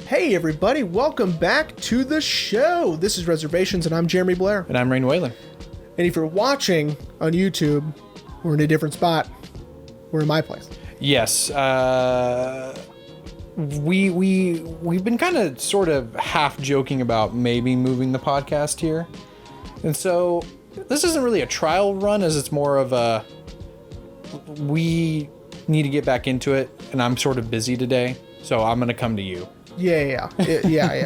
Hey everybody, welcome back to the show. This is Reservations and I'm Jeremy Blair. And I'm Rain Whalen. And if you're watching on YouTube, we're in a different spot. We're in my place. Yes. We've been kind of sort of half joking about maybe moving the podcast here. And so this isn't really a trial run, as it's more of a we need to get back into it, and I'm sort of busy today, so I'm going to come to you. Yeah.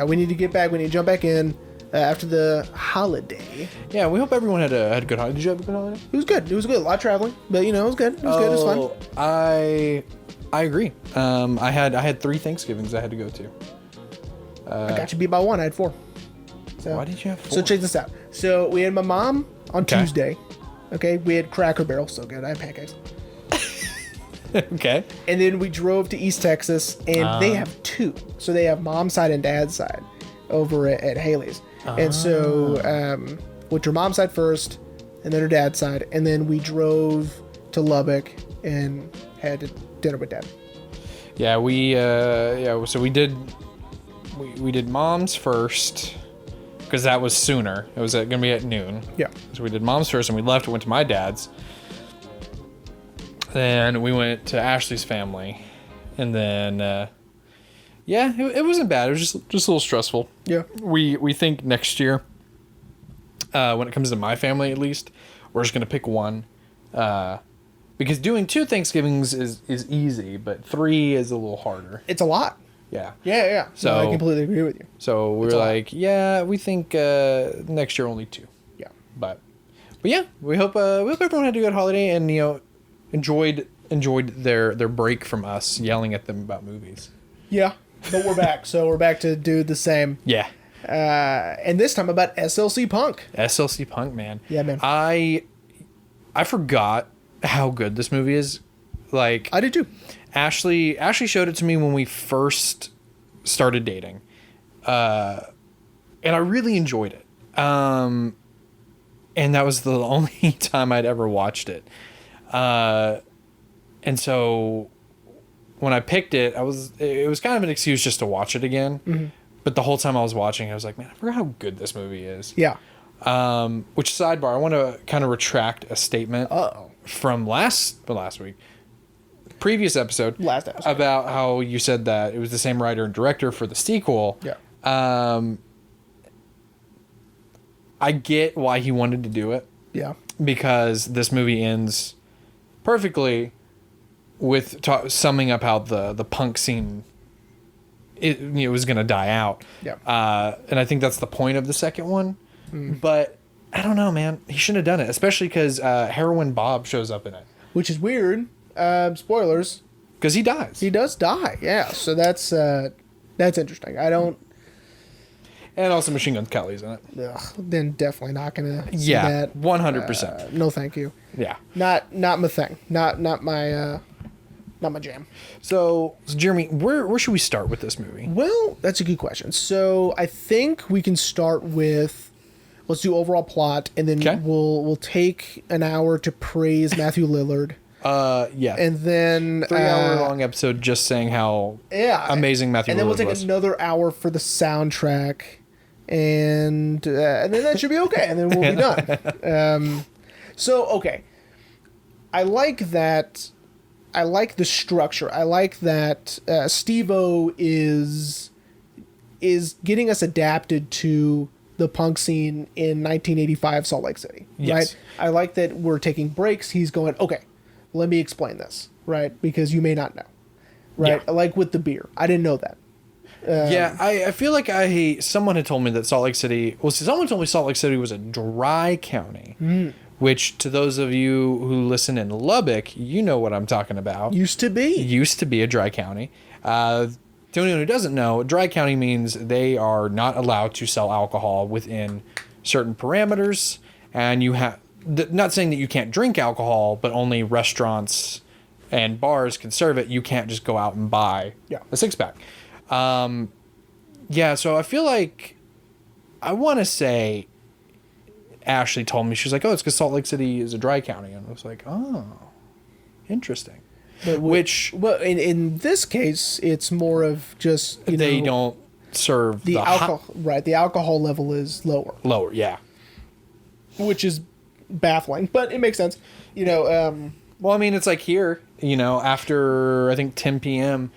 We need to get back. We need to jump back in after the holiday. Yeah, we hope everyone had a good holiday. Did you have a good holiday? It was good. A lot of traveling, but it was good. It was fun. I agree. I had 3 Thanksgivings I had to go to. I got you beat by 1. I had 4. So, why did you have 4? So check this out. So we had my mom on Tuesday. Okay, we had Cracker Barrel, so good. I had pancakes. Okay. And then we drove to East Texas, and they have 2. So they have mom's side and dad's side over at Haley's. And so, went to her mom's side first, and then her dad's side, and then we drove to Lubbock and had dinner with dad. Yeah, so we did mom's first, because that was sooner. It was going to be at noon. Yeah. So we did mom's first, and we left and went to my dad's. Then we went to Ashley's family, and then it wasn't bad. It was just a little stressful. Yeah. We think next year, when it comes to my family at least, we're just gonna pick one, because doing 2 Thanksgivings is easy, but 3 is a little harder. It's a lot. Yeah. Yeah. So I completely agree with you. So we're like, we think next year only 2. Yeah. But yeah, we hope everyone had a good holiday and enjoyed their break from us yelling at them about movies. Yeah, but we're back. So we're back to do the same. Yeah. And this time about SLC Punk. SLC Punk, man. Yeah, man. I forgot how good this movie is. Like, I did too. Ashley showed it to me when we first started dating. And I really enjoyed it. And that was the only time I'd ever watched it. And so when I picked it, it was kind of an excuse just to watch it again. Mm-hmm. But the whole time I was watching, I was like, man, I forgot how good this movie is. Yeah. Which, sidebar, I want to kind of retract a statement from last week, previous episode, about how you said that it was the same writer and director for the sequel. Yeah. I get why he wanted to do it. Yeah. Because this movie ends perfectly with summing up how the punk scene it was going to die out. Yeah. And I think that's the point of the second one. But I don't know, man. He shouldn't have done it, especially because Heroin Bob shows up in it. Which is weird. Spoilers. Because he dies. He does die, yeah. So that's interesting. I don't... And also Machine Gun Kelly's in it. Then definitely not going to see that. 100%. No, thank you. Yeah. Not my thing. Not my jam. So Jeremy, where should we start with this movie? Well, that's a good question. So I think we can start with, let's do overall plot, and then we'll take an hour to praise Matthew Lillard. Yeah. And then 3-hour-long episode just saying how amazing Matthew Lillard was. And then we'll take another hour for the soundtrack, and then that should be okay, and then we'll be done. Okay. I like that. I like the structure. I like that Steve-O is getting us adapted to the punk scene in 1985 Salt Lake City. Yes. Right? I like that we're taking breaks. He's going, okay, let me explain this, right? Because you may not know, right? Yeah. Like with the beer. I didn't know that. I feel like someone had told me that Salt Lake City... Well, someone told me Salt Lake City was a dry county. Which, to those of you who listen in Lubbock, you know what I'm talking about. Used to be a dry county. To anyone who doesn't know, dry county means they are not allowed to sell alcohol within certain parameters. And you have... Not saying that you can't drink alcohol, but only restaurants and bars can serve it. You can't just go out and buy a 6-pack. So I feel like... I want to say... Ashley told me, she's like, it's because Salt Lake City is a dry county. And I was like, oh, interesting. But in this case, it's more of just, they don't serve the alcohol. Right, the alcohol level is lower, yeah. which is baffling, but it makes sense. Well, I mean, it's like here, after I think 10 p.m.,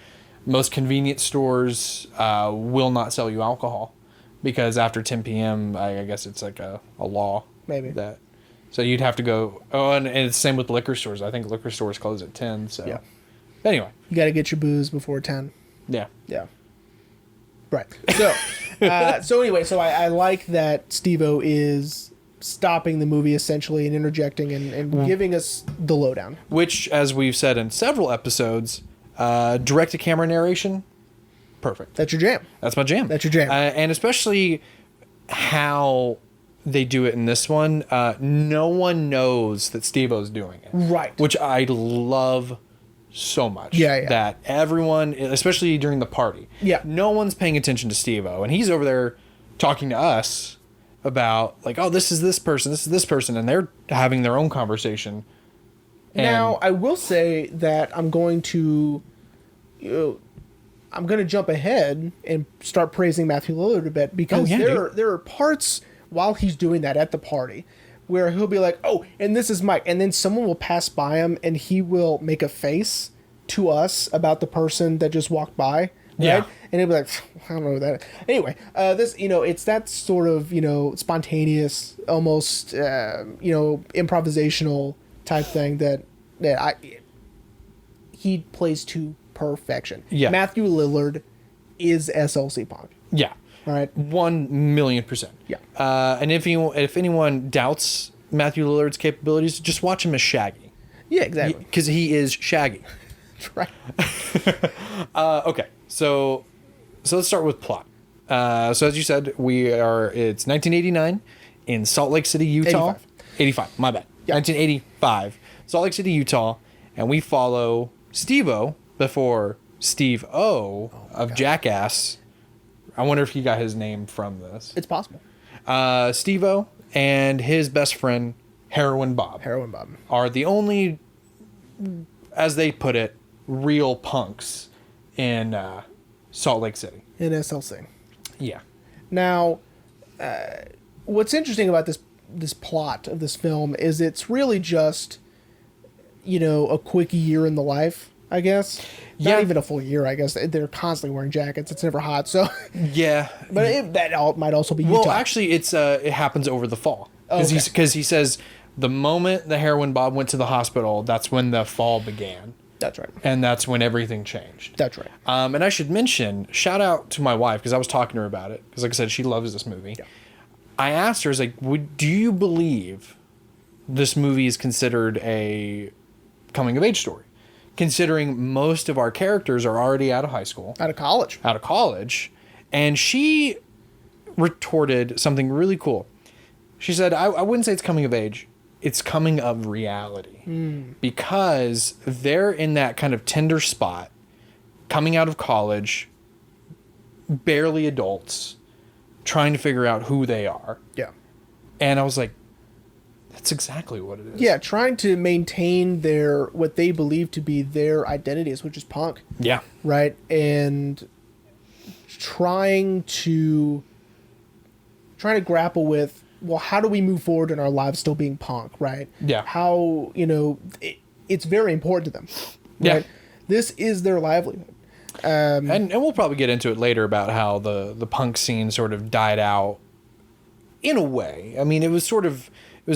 most convenience stores will not sell you alcohol because after 10 p.m., I guess it's like a law. Maybe. That. So you'd have to go. Oh, and it's the same with liquor stores. I think liquor stores close at 10. So yeah. Anyway. You got to get your booze before 10. Yeah. Yeah. Right. So, so I like that Steve-O is stopping the movie essentially and interjecting and giving us the lowdown. Which, as we've said in several episodes, direct-to-camera narration, perfect. That's your jam. That's my jam. That's your jam. And especially how they do it in this one. No one knows that Steve-O's doing it. Right. Which I love so much. Yeah. That everyone, especially during the party, no one's paying attention to Steve-O. And he's over there talking to us about, like, oh, this is this person, and they're having their own conversation. Now, I will say that I'm going to jump ahead and start praising Matthew Lillard a bit because there are parts while he's doing that at the party where he'll be like, oh, and this is Mike, and then someone will pass by him and he will make a face to us about the person that just walked by, right? Yeah. And he'll be like, I don't know that. Anyway, this, it's that sort of, spontaneous, almost, improvisational type thing that he plays to perfection. Yeah. Matthew Lillard is SLC Punk. Yeah. All right. 1,000,000%. Yeah. And if anyone doubts Matthew Lillard's capabilities, just watch him as Shaggy. Yeah, exactly. Because he is Shaggy. That's right. Okay. So let's start with plot. So as you said, it's 1989 in Salt Lake City, Utah. 85, my bad. Yeah. 1985, Salt Lake City, Utah. And we follow Steve-O before Steve-O of Jackass. I wonder if he got his name from this. It's possible. Steve-O and his best friend, Heroin Bob. Are the only, as they put it, real punks in Salt Lake City. In SLC. Yeah. Now, what's interesting about this plot of this film is it's really just, a quick year in the life, I guess. Not even a full year, I guess. They're constantly wearing jackets. It's never hot, so. Yeah. But that might also be Utah. Well, actually, it happens over the fall. Because he says the moment the Heroin Bob went to the hospital, that's when the fall began. That's right. And that's when everything changed. That's right. And I should mention, shout out to my wife, because I was talking to her about it. Because like I said, she loves this movie. Yeah. I asked her, I was like, do you believe this movie is considered a coming-of-age story? Considering most of our characters are already out of high school. Out of college. And she retorted something really cool. She said, I wouldn't say it's coming of age. It's coming of reality. Because they're in that kind of tender spot, coming out of college, barely adults, trying to figure out who they are. Yeah. And I was like, that's exactly what it is. Yeah, trying to maintain what they believe to be their identities, which is punk. Yeah. Right? And trying to grapple with, well, how do we move forward in our lives still being punk, right? Yeah. How, it's very important to them. Right? Yeah. This is their livelihood. And we'll probably get into it later about how the punk scene sort of died out in a way. I mean, it was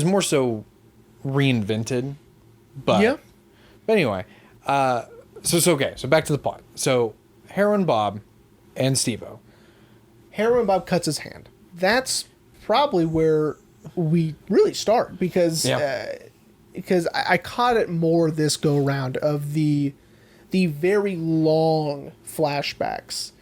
more so reinvented, but yeah. But anyway, so back to the plot. So Heroin Bob and Steve-O. Heroin Bob cuts his hand. That's probably where we really start because I caught it more this go round of the very long flashbacks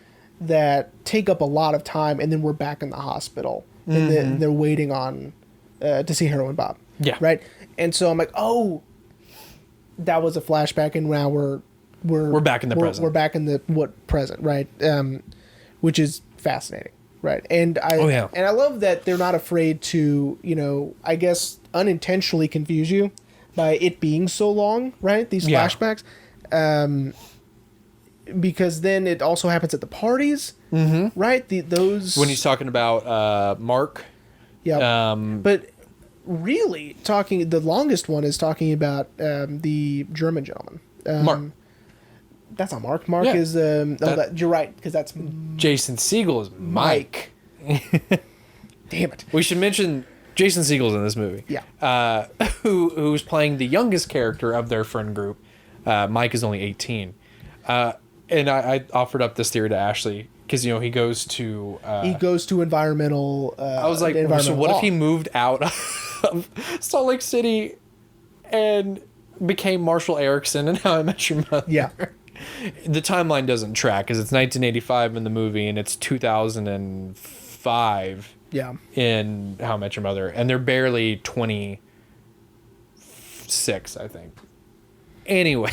that take up a lot of time, and then we're back in the hospital and then they're waiting on to see Heroin Bob. Yeah. Right. And so I'm like, oh, that was a flashback, and now we're back in the present. We're back in the present, right? Which is fascinating, right? And I love that they're not afraid to, I guess unintentionally confuse you by it being so long, right? These flashbacks. because then it also happens at the parties, right? Those When he's talking about Mark. Yeah. But really, the longest one is talking about the German gentleman. Mark. That's not Mark. Mark Yeah. is you're right, because that's Jason Segel is Mike. Damn it. We should mention Jason Segel's in this movie. Yeah. Who's playing the youngest character of their friend group. Mike is only 18. And I offered up this theory to Ashley because, he goes to... he goes to environmental... I was like, so what if he moved out of Salt Lake City and became Marshall Erickson and How I Met Your Mother? Yeah. The timeline doesn't track because it's 1985 in the movie and it's 2005 in How I Met Your Mother. And they're barely 26, I think. Anyway...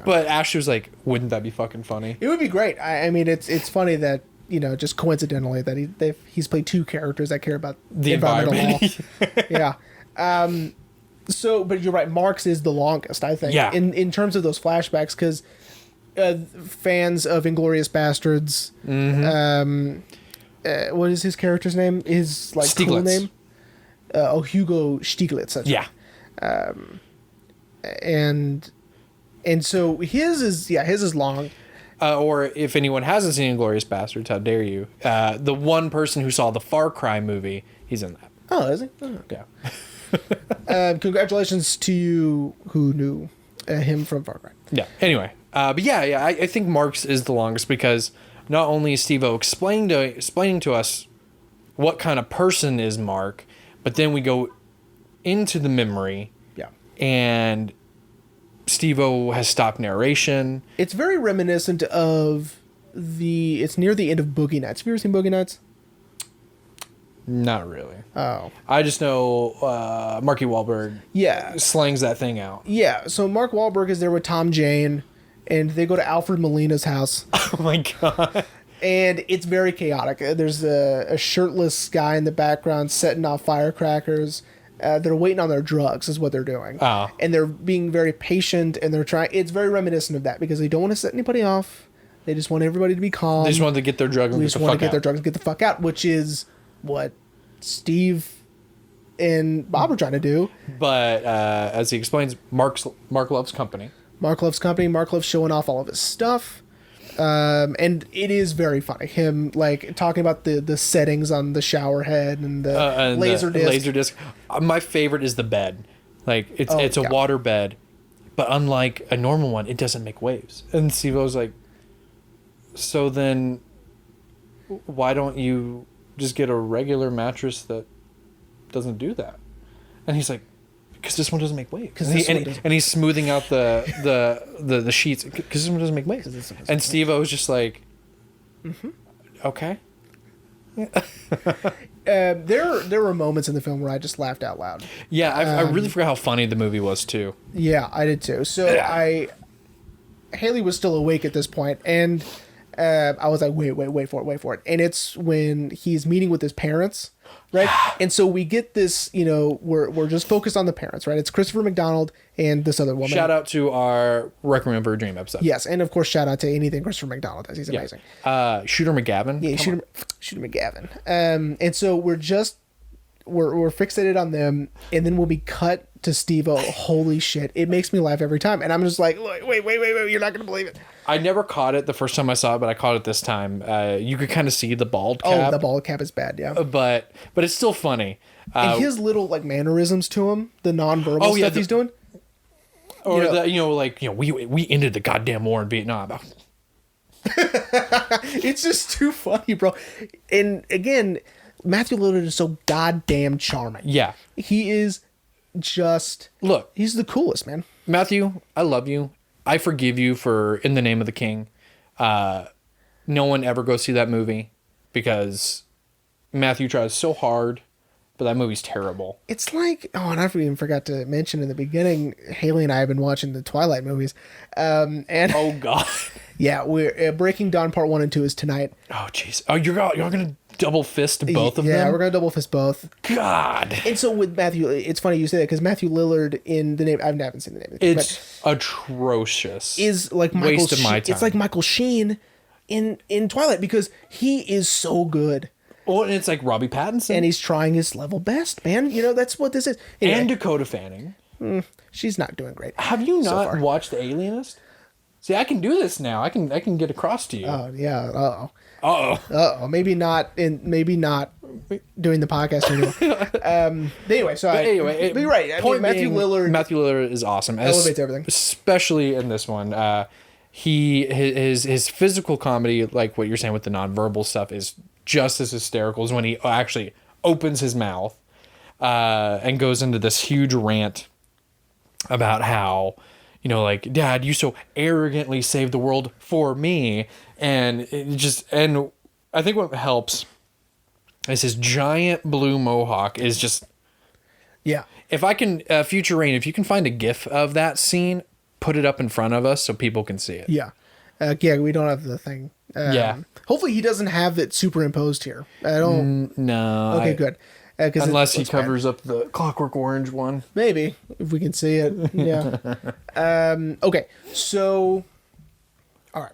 But Ashley was like, wouldn't that be fucking funny? It would be great. I mean, it's funny that, just coincidentally that he's played two characters that care about the environment. Yeah. But you're right. Mark's is the longest, I think. Yeah. In terms of those flashbacks, because fans of Inglourious Bastards, what is his character's name? His cool name? Hugo Stieglitz. That's yeah. Right. And so his is long. Or if anyone hasn't seen Inglourious Bastards, how dare you? The one person who saw the Far Cry movie, he's in that. Oh, is he? Oh. Yeah. Congratulations to you who knew him from Far Cry. Yeah. Anyway, but I think Mark's is the longest because not only is Steve-O explaining to us what kind of person is Mark, but then we go into the memory. Yeah. And Steve-O has stopped narration. It's very reminiscent of it's near the end of Boogie Nights. Have you ever seen Boogie Nights? Not really. Oh. I just know Marky Wahlberg slangs that thing out. Yeah, so Mark Wahlberg is there with Tom Jane, and they go to Alfred Molina's house. Oh my God. And it's very chaotic. There's a shirtless guy in the background setting off firecrackers. They're waiting on their drugs is what they're doing. Oh. And they're being very patient, and it's very reminiscent of that because they don't want to set anybody off. They just want everybody to be calm. They just want to get their drugs and get the fuck out. Their drugs and get the fuck out, which is what Steve and Bob are trying to do. But as he explains, Mark loves company. Mark loves company. Mark loves showing off all of his stuff. And it is very funny. Him talking about the settings on the shower head and the laser disc. Laser disc. My favorite is the bed. It's a water bed, but unlike a normal one, it doesn't make waves. And Steve-O's like, so then why don't you just get a regular mattress that doesn't do that? And he's like, because this one doesn't make waves. And he's smoothing out the sheets because this one doesn't make waves. And Steve-O's just like, okay. There were moments in the film where I just laughed out loud. Yeah, I really forgot how funny the movie was too. Yeah, I did too. So Haley was still awake at this point, and I was like, wait for it. And it's when he's meeting with his parents, right? And so we get this, we're just focused on the parents, right? It's Christopher McDonald and this other woman. Shout out to our Requiem for a Dream episode. Yes, and of course, shout out to anything Christopher McDonald does. He's amazing. Shooter McGavin. Yeah, Shooter McGavin. And so we're fixated on them, and then we'll be cut to Steve-O. Holy shit. It makes me laugh every time. And I'm just like, wait, you're not going to believe it. I never caught it the first time I saw it, but I caught it this time. You could kind of see the bald cap. Oh, the bald cap is bad, yeah. But it's still funny. And his little mannerisms to him, the nonverbal stuff he's doing. Or we ended the goddamn war in Vietnam. It's just too funny, bro. And again, Matthew Lillard is so goddamn charming. Yeah. He is just... Look. He's the coolest, man. Matthew, I love you. I forgive you for In the Name of the King. No one ever go see that movie because Matthew tries so hard, but that movie's terrible. It's like... Oh, and I even forgot to mention in the beginning, Haley and I have been watching the Twilight movies. And oh, God. Yeah, we're Breaking Dawn Part 1 and 2 is tonight. Oh, jeez. Oh, you're gonna double fist both of them? Yeah, we're gonna double fist both. God. And so with Matthew, it's funny you say that because Matthew Lillard in the name, I haven't seen the name. It's atrocious. Is like Michael waste of my time. It's like Michael Sheen in Twilight because he is so good. Oh, and it's like Robbie Pattinson. And he's trying his level best, man. You know, that's what this is. Anyway, and Dakota Fanning. she's not doing great. Have you so not far. watched The Alienist? See, I can do this now. I can get across to you. Oh yeah. Uh-oh. Uh-oh. Maybe not doing the podcast anymore. Anyway, so But you're right. I mean, Matthew Lillard is awesome. elevates everything. Especially in this one. His physical comedy, like what you're saying with the nonverbal stuff, is just as hysterical as when he actually opens his mouth and goes into this huge rant about how, you know, like, Dad, you so arrogantly saved the world for me. And I think what helps is his giant blue mohawk is just, Yeah. if I can, Future Rain, if you can find a GIF of that scene, put it up in front of us so people can see it. Yeah. Yeah, we don't have the thing. Yeah. Hopefully he doesn't have it superimposed here. I don't. No. Okay, good. Unless he covers up the Clockwork Orange one. Maybe, if we can see it. Yeah. Okay, so. All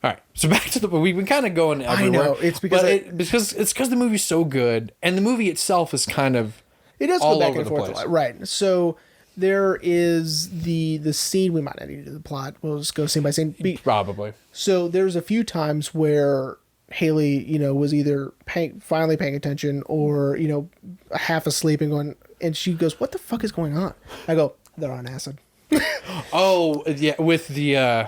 right. So back to we've been kind of going everywhere. I know. It's because because the movie's so good, and the movie itself is kind of it does all go back over and the forth place. a lot. Right. So there is the scene. We might not need to do the plot. We'll just go scene by scene. Probably. So there's a few times where Haley, you know, was either finally paying attention or, you know, half asleep and going, and she goes, "What the fuck is going on?" I go, "They're on acid." Oh yeah, with the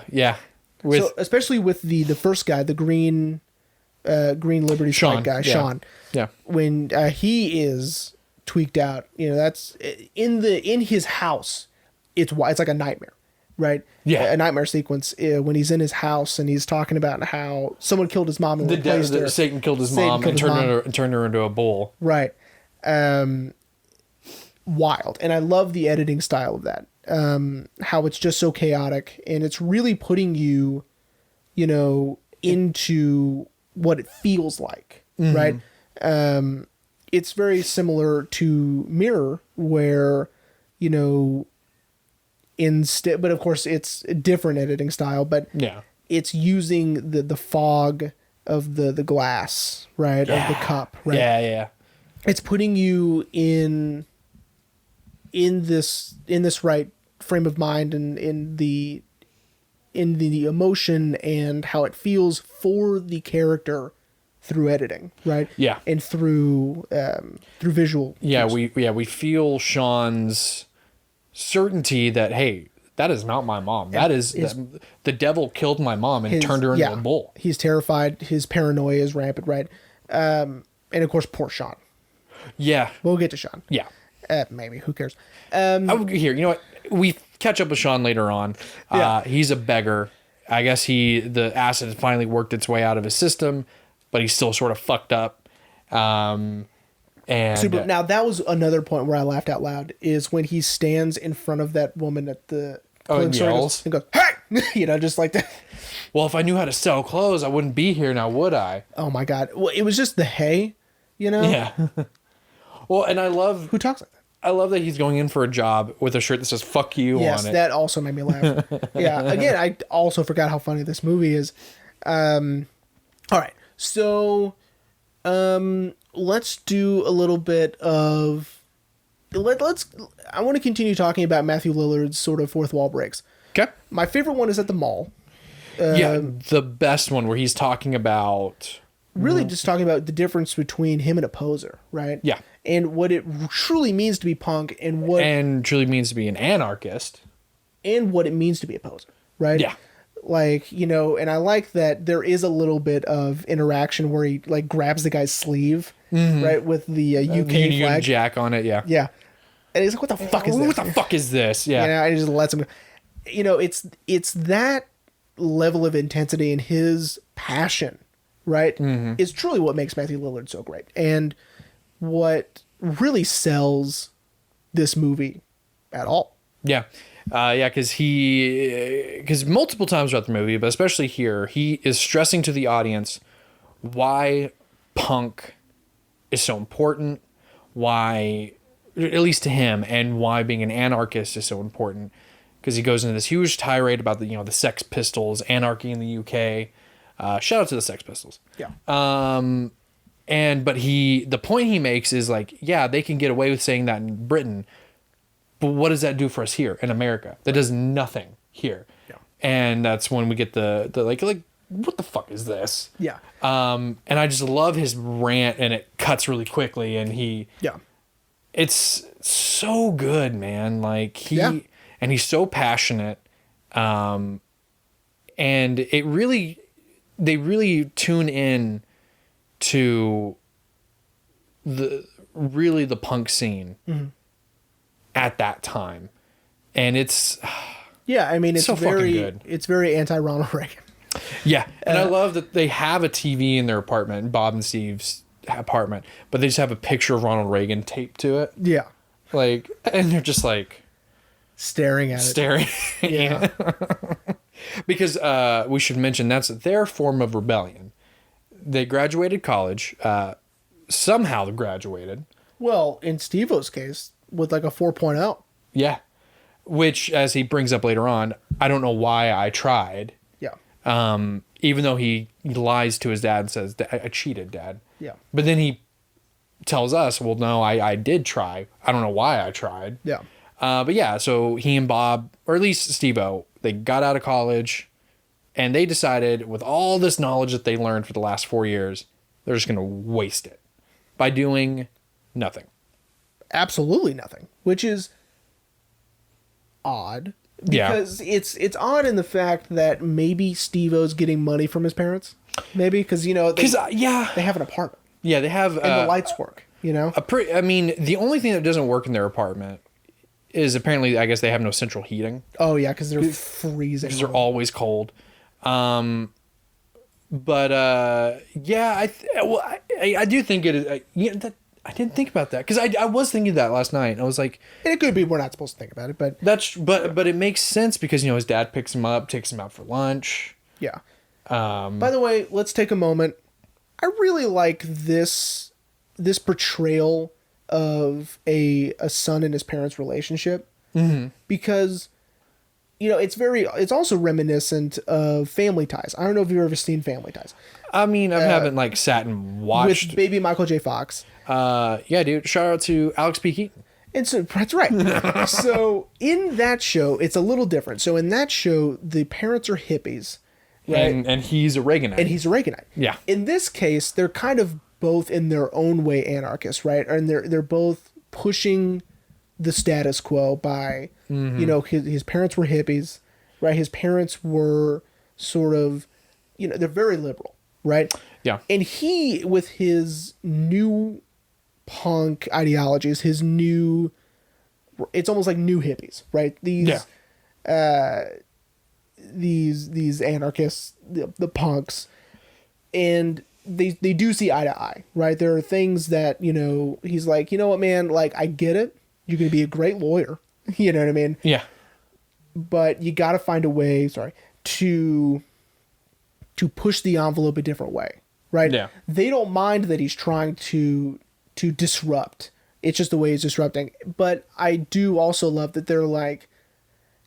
so especially with the first guy, the Green Liberty Strike guy, Sean. Yeah. When he is tweaked out, you know, that's in his house. It's like a nightmare, right? Yeah. A nightmare sequence when he's in his house and he's talking about how someone killed his mom and replaced her. Satan killed his mom and turned her into a bull. Right. Wild. And I love the editing style of that. How it's just so chaotic and it's really putting you, you know, into what it feels like, right? It's very similar to Mirror where, you know, but of course it's a different editing style, but yeah, it's using the fog of the glass, right? Yeah. Of the cup, right? Yeah. It's putting you in this right frame of mind and in the emotion and how it feels for the character through editing, right? Yeah. And through visual. Yeah, we feel Sean's certainty that, hey, that is not my mom. That is the devil killed my mom and turned her into a bull. He's terrified. His paranoia is rampant, right? And of course, poor Sean. Yeah. We'll get to Sean. Yeah. Maybe. Who cares? Here, you know what? We catch up with Sean later on. Yeah. He's a beggar. I guess the acid has finally worked its way out of his system, but he's still sort of fucked up. And now that was another point where I laughed out loud is when he stands in front of that woman at the and yells and goes, "Hey!" You know, just like that. Well, if I knew how to sell clothes, I wouldn't be here now, would I? Oh my God. Well, it was just the hey, you know? Yeah. Well, and Who talks like that? I love that he's going in for a job with a shirt that says "fuck you" on it. Yes, that also made me laugh. Yeah. Again, I also forgot how funny this movie is. All right. So, let's do a little bit of. I want to continue talking about Matthew Lillard's sort of fourth wall breaks. Okay. My favorite one is at the mall. The best one where he's talking about. Really just talking about the difference between him and a poser, right? Yeah. And what it truly means to be punk and truly means to be an anarchist. And what it means to be a poser, right? Yeah. Like, you know, and I like that there is a little bit of interaction where he like grabs the guy's sleeve, right, with the UK Union flag. Jack on it, yeah. Yeah. And he's like, what the fuck is this? What the fuck is this? Yeah. And he just lets him go. You know, it's that level of intensity and his passion, right, is truly what makes Matthew Lillard so great. And what really sells this movie at all. Yeah. Yeah, because multiple times throughout the movie, but especially here, he is stressing to the audience why punk is so important, why, at least to him, and why being an anarchist is so important. Because he goes into this huge tirade about the Sex Pistols, anarchy in the UK. Shout out to the Sex Pistols. Yeah. But the point he makes is like, yeah, they can get away with saying that in Britain, but what does that do for us here in America? That does nothing here. Yeah. And that's when we get the like what the fuck is this? Yeah. And I just love his rant, and it cuts really quickly, and it's so good, man. Like and he's so passionate. And they really tune in to the punk scene at that time. And it's it's so very fucking good. It's very anti-Ronald Reagan. Yeah. And I love that they have a TV in their apartment, Bob and Steve's apartment, but they just have a picture of Ronald Reagan taped to it. Yeah. Like, and they're just like staring at it. Yeah. Because we should mention that's their form of rebellion. They graduated college. Somehow they graduated. Well, in Steve-O's case, with like a 4.0. Yeah. Which, as he brings up later on, I don't know why I tried. Yeah. Even though he lies to his dad and says, I cheated, Dad. Yeah. But then he tells us, well, no, I did try. I don't know why I tried. Yeah. But yeah, so he and Bob, or at least Steve-O, they got out of college, and they decided, with all this knowledge that they learned for the last 4 years, they're just going to waste it by doing nothing. Absolutely nothing, which is odd. Because it's odd in the fact that maybe Steve-O's getting money from his parents. Maybe, because, they have an apartment. Yeah, they have... And the lights work, the only thing that doesn't work in their apartment is apparently, I guess, they have no central heating. Oh, yeah, because they're freezing. Because they're always cold. I do think it is... I didn't think about that, because I was thinking that last night. I was like... And it could be we're not supposed to think about it, but... But it makes sense, because, his dad picks him up, takes him out for lunch. Yeah. By the way, let's take a moment. I really like this portrayal of a son and his parents' relationship. Mm-hmm. Because, it's also reminiscent of Family Ties. I don't know if you've ever seen Family Ties. I mean, I haven't sat and watched... With baby Michael J. Fox. Yeah, dude. Shout out to Alex P. Keaton. And so, that's right. So in that show, it's a little different. So in that show, the parents are hippies. Right? And he's a Reaganite. Yeah. In this case, they're kind of both in their own way anarchists, right? And they're both pushing the status quo by, his parents were hippies, right? His parents were sort of, they're very liberal, right? Yeah. And he, with his new punk ideologies, it's almost like new hippies, right? These anarchists, the punks, and they do see eye to eye, right? There are things that, he's like, you know what, man, like, I get it. You're going to be a great lawyer. You know what I mean? Yeah. But you got to find a way, to push the envelope a different way, right? Yeah. They don't mind that he's trying to disrupt. It's just the way he's disrupting. But I do also love that they're like,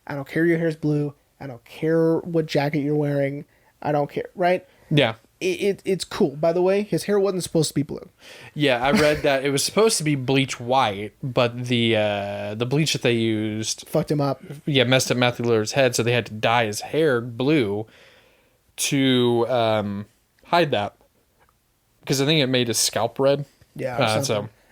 I don't care your hair's blue. I don't care what jacket you're wearing. I don't care, right? Yeah. It's cool. By the way, his hair wasn't supposed to be blue. Yeah, I read that it was supposed to be bleach white, but the bleach that they used fucked him up. Yeah, messed up Matthew Lillard's head, so they had to dye his hair blue to hide that, because I think it made his scalp red. Yeah,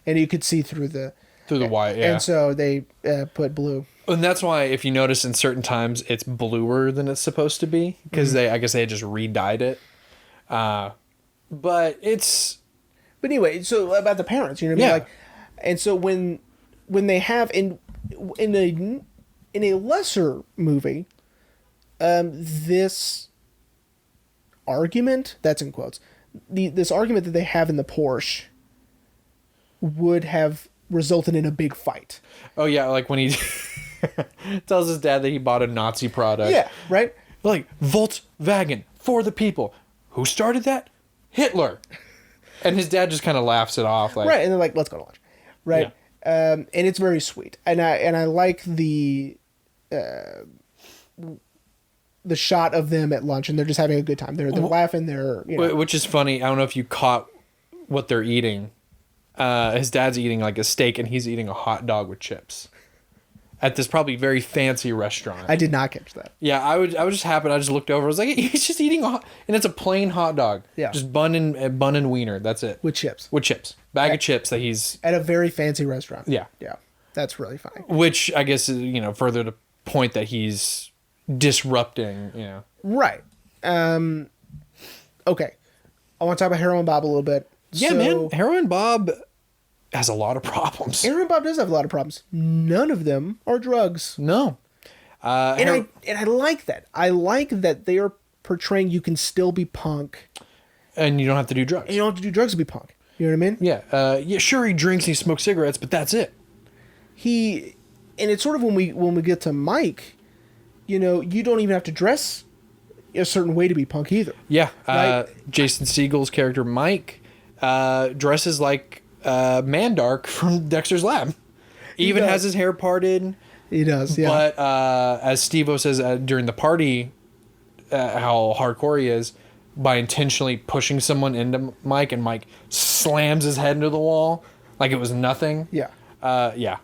and you could see through the white. Yeah, and so they put blue. And that's why, if you notice, in certain times it's bluer than it's supposed to be, because I guess they had just re-dyed it. But anyway, so about the parents, you know what I mean? Like, and so when they have in a lesser movie, this argument, that's in quotes, this argument that they have in the Porsche would have resulted in a big fight. Oh yeah, like when he tells his dad that he bought a Nazi product. Yeah, right? Like, Volkswagen, for the people. Who started that? Hitler. And his dad just kind of laughs it off. Like, Right, and they're like, let's go to lunch. Right? And it's very sweet. And I like the shot of them at lunch, and they're just having a good time. They're laughing, they're, you know. Which is funny. I don't know if you caught what they're eating. His dad's eating like a steak, and he's eating a hot dog with chips at this probably very fancy restaurant. I did not catch that. Yeah, I was just happy. I just looked over. I was like, he's just eating and it's a plain hot dog. Yeah, just bun and wiener. That's it. With chips. Bag of chips that he's at a very fancy restaurant. Yeah. That's really funny. Which I guess is, further to point that he's disrupting. Right. Okay. I want to talk about Heroin Bob a little bit. Yeah, man. Heroin Bob has a lot of problems. Heroin Bob does have a lot of problems. None of them are drugs. No. And I like that. I like that they are portraying you can still be punk. And you don't have to do drugs. And you don't have to do drugs to be punk. You know what I mean? Yeah. Yeah. Sure, he drinks, he smokes cigarettes, but that's it. And it's sort of when we get to Mike, you don't even have to dress a certain way to be punk either. Yeah. Right? Jason Segel's character Mike dresses like Mandark from Dexter's Lab. Even has his hair parted. He does, yeah. But as Steve-O says during the party, how hardcore he is, by intentionally pushing someone into Mike, and Mike slams his head into the wall like it was nothing. Yeah. Yeah.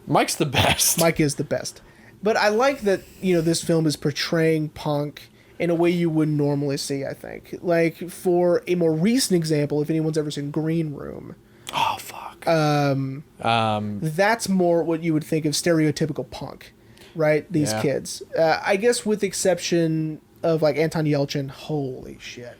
Mike's the best. Mike is the best. But I like that, this film is portraying punk in a way you wouldn't normally see, I think. Like, for a more recent example, if anyone's ever seen Green Room. Oh, fuck. That's more what you would think of stereotypical punk, right? These kids. I guess with the exception of, like, Anton Yelchin. Holy shit.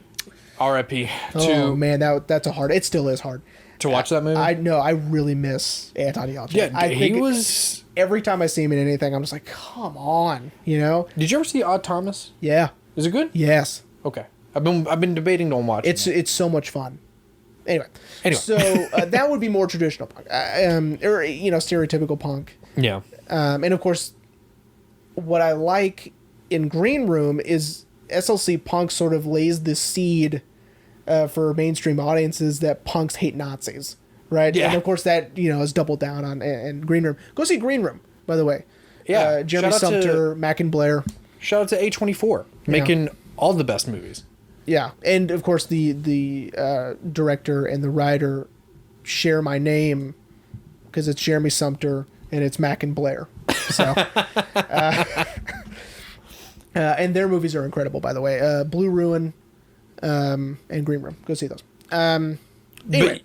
R.I.P. Oh, man, that's a hard... It still is hard. To watch that movie? I really miss Anton Yelchin. Yeah, he was... Every time I see him in anything, I'm just like, come on, Did you ever see Odd Thomas? Yeah. Is it good? Yes. Okay. I've been debating to watch it. It's so much fun. Anyway. So that would be more traditional punk, or stereotypical punk. Yeah. And of course, what I like in Green Room is SLC Punk sort of lays the seed for mainstream audiences that punks hate Nazis, right? Yeah. And of course that is doubled down on in Green Room. Go see Green Room, by the way. Yeah. Jeremy Sumpter, Mac and Blair. Shout out to A24 making all the best movies. Yeah, and of course the director and the writer share my name because it's Jeremy Sumpter and it's Mac and Blair. So, and their movies are incredible, by the way. Blue Ruin and Green Room. Go see those. Anyway. But,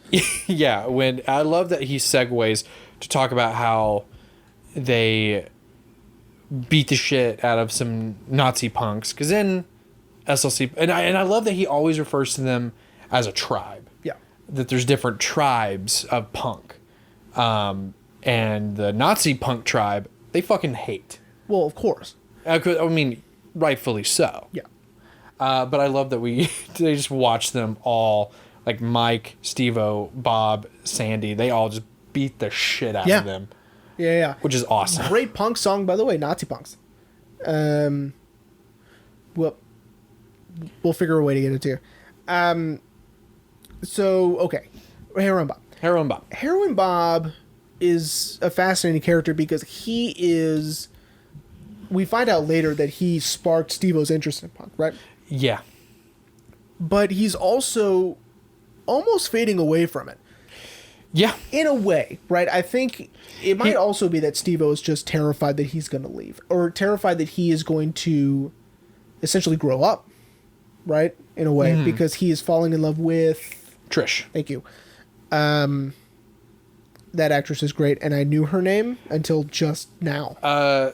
yeah, when I love that he segues to talk about how they beat the shit out of some Nazi punks, because in SLC, and I love that he always refers to them as a tribe. Yeah. That there's different tribes of punk, and the Nazi punk tribe, they fucking hate. Well, of course. I mean, rightfully so. Yeah. But I love that they just watch them all, like Mike, Steve-O, Bob, Sandy. They all just beat the shit out of them. Yeah. Which is awesome. Great punk song, by the way, Nazi punks. Well, we'll figure a way to get it to. So, okay. Heroin Bob. Heroin Bob is a fascinating character because he is... We find out later that he sparked Steve-O's interest in punk, right? Yeah. But he's also almost fading away from it. Yeah. In a way, right? I think it might also be that Steve-O is just terrified that he's going to leave. Or terrified that he is going to essentially grow up, right? In a way, because he is falling in love with... Trish. Thank you. That actress is great, and I knew her name until just now.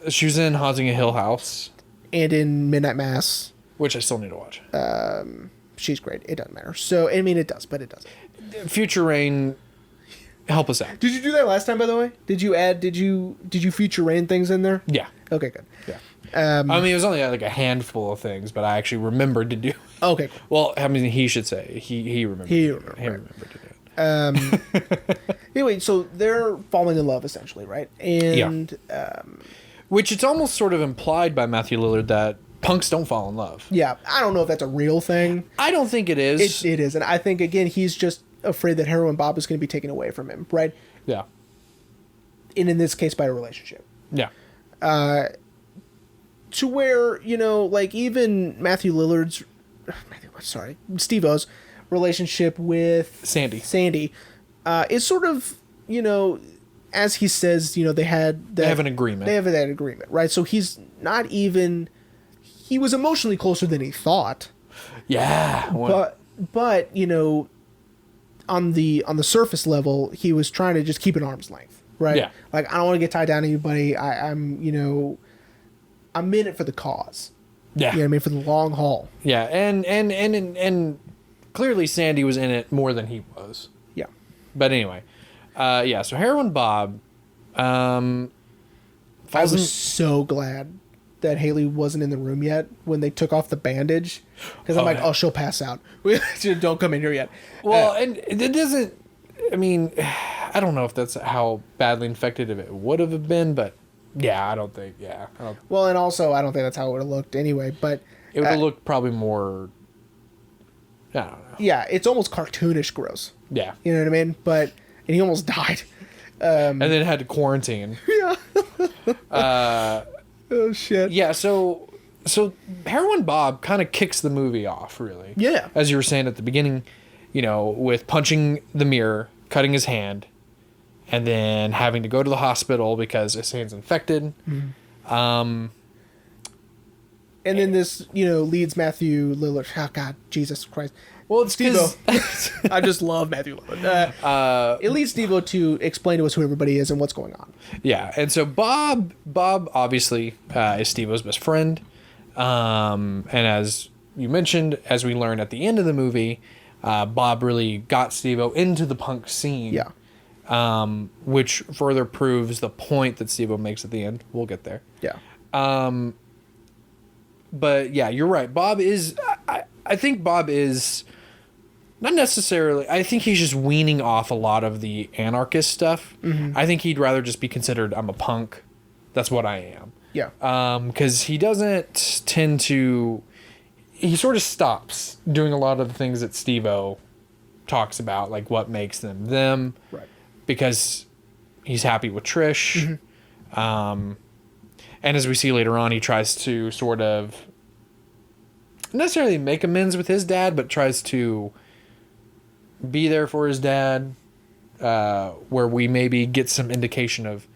She was in Haunting a Hill House. And in Midnight Mass. Which I still need to watch. She's great. It doesn't matter. So, I mean, it does, but it doesn't. Future Rain, help us out. Did you do that last time, by the way? Did you Future Rain things in there? Yeah. Okay, good. Yeah. I mean, it was only like a handful of things, but I actually remembered to do. Okay. Cool. Well, I mean, he should say he remembered. He remembered to do it. Anyway, so they're falling in love essentially, right? And Which it's almost sort of implied by Matthew Lillard that punks don't fall in love. Yeah, I don't know if that's a real thing. I don't think it is. It is, and I think again he's just afraid that Heroin Bob is going to be taken away from him, right? Yeah. And in this case, by a relationship. Yeah. To where, you know, like even Steve-O's relationship with Sandy is sort of, you know, as he says, you know, they have an agreement. They have that agreement, right? So he was emotionally closer than he thought. Yeah. But you know, on the surface level, he was trying to just keep an arm's length, right? Yeah. Like, I don't want to get tied down to anybody. I'm in it for the cause. Yeah. You know what I mean? For the long haul. Yeah. And clearly Sandy was in it more than he was. Yeah. But anyway, so Heroin Bob, I was so glad that Haley wasn't in the room yet when they took off the bandage, because I'm oh, she'll pass out. Don't come in here yet. Well, and it doesn't. I mean, I don't know if that's how badly infected it would have been, but yeah, I don't think. Yeah. Well, and also I don't think that's how it would have looked anyway. But it would have looked probably more. I don't know. Yeah, it's almost cartoonish gross. Yeah. You know what I mean? And he almost died. And then had to quarantine. Yeah. Oh shit. Yeah, so Heroin Bob kind of kicks the movie off, really. Yeah. As you were saying at the beginning, you know, with punching the mirror, cutting his hand, and then having to go to the hospital because his hand's infected. Mm-hmm. And then this, you know, leads Matthew Lillard. Oh God, Jesus Christ. Well, it's Steve-O. I just love Matthew Lillard. It leads Steve-O to explain to us who everybody is and what's going on. Yeah, and so Bob obviously is Steve-O's best friend. And as you mentioned, as we learn at the end of the movie, Bob really got Steve-O into the punk scene. Yeah. Which further proves the point that Steve-O makes at the end. We'll get there. Yeah. But yeah, you're right. Bob is... I think Bob is... Not necessarily. I think he's just weaning off a lot of the anarchist stuff. Mm-hmm. I think he'd rather just be considered, I'm a punk. That's what I am. Yeah. Because he doesn't tend to... He sort of stops doing a lot of the things that Steve-O talks about, like what makes them them. Right. Because he's happy with Trish. Mm-hmm. And as we see later on, he tries to sort of... Not necessarily make amends with his dad, but tries to... be there for his dad, where we maybe get some indication of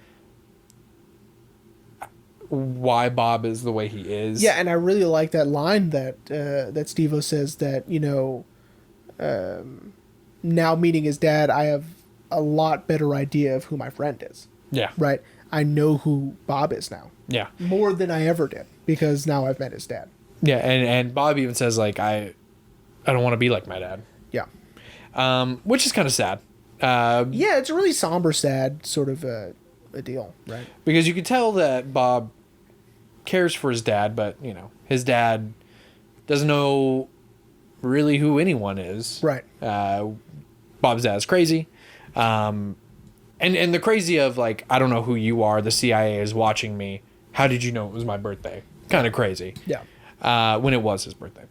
why Bob is the way he is. Yeah, and I really like that line that Steve-O says that, you know, now meeting his dad, I have a lot better idea of who my friend is. Yeah. Right? I know who Bob is now. Yeah. More than I ever did, because now I've met his dad. Yeah, and Bob even says, like, I don't want to be like my dad. Yeah. Which is kind of sad. Yeah, it's a really somber, sad sort of a deal, right? Because you can tell that Bob cares for his dad, but, you know, his dad doesn't know really who anyone is. Right. Bob's dad's crazy. And the crazy of, like, I don't know who you are, the CIA is watching me. How did you know it was my birthday? Kind of crazy. Yeah. When it was his birthday.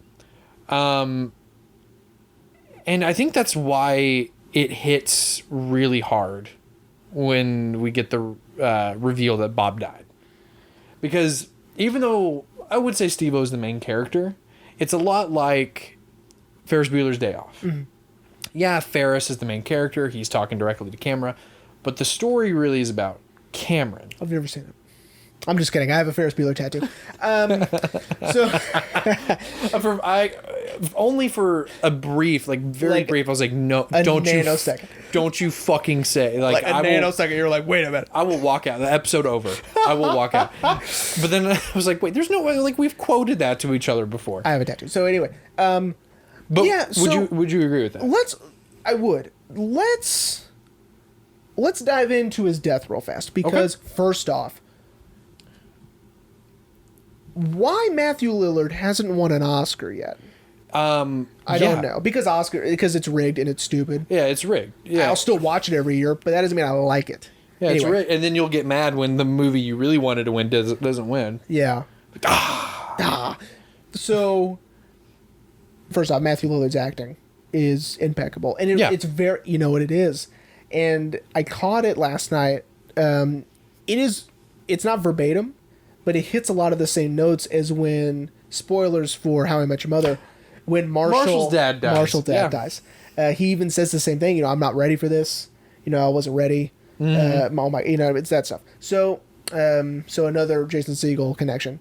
And I think that's why it hits really hard when we get the reveal that Bob died. Because even though I would say Steve-O's the main character, it's a lot like Ferris Bueller's Day Off. Mm-hmm. Yeah, Ferris is the main character. He's talking directly to camera. But the story really is about Cameron. I've never seen it. I'm just kidding. I have a Ferris Bueller tattoo. Only for a brief, like very brief. I was like, no, don't you, nanosecond. Don't you fucking say like a nanosecond. You're like, wait a minute. I will walk out. The episode over. I will walk out. But then I was like, wait, there's no way. Like we've quoted that to each other before. I have a tattoo. So anyway, but yeah. Would you agree with that? Let's dive into his death real fast, because first off, why Matthew Lillard hasn't won an Oscar yet? I don't know, because it's rigged and it's stupid. Yeah, it's rigged. Yeah, I'll still watch it every year, but that doesn't mean I like it. Yeah, it's Anyway. and then you'll get mad when the movie you really wanted to win doesn't win. Yeah. So, first off, Matthew Lillard's acting is impeccable, and it's very, you know what it is, and I caught it last night. It's not verbatim, but it hits a lot of the same notes as when, spoilers for How I Met Your Mother, when Marshall's dad dies. He even says the same thing. I'm not ready for this. I wasn't ready. It's that stuff. So another Jason Segel connection.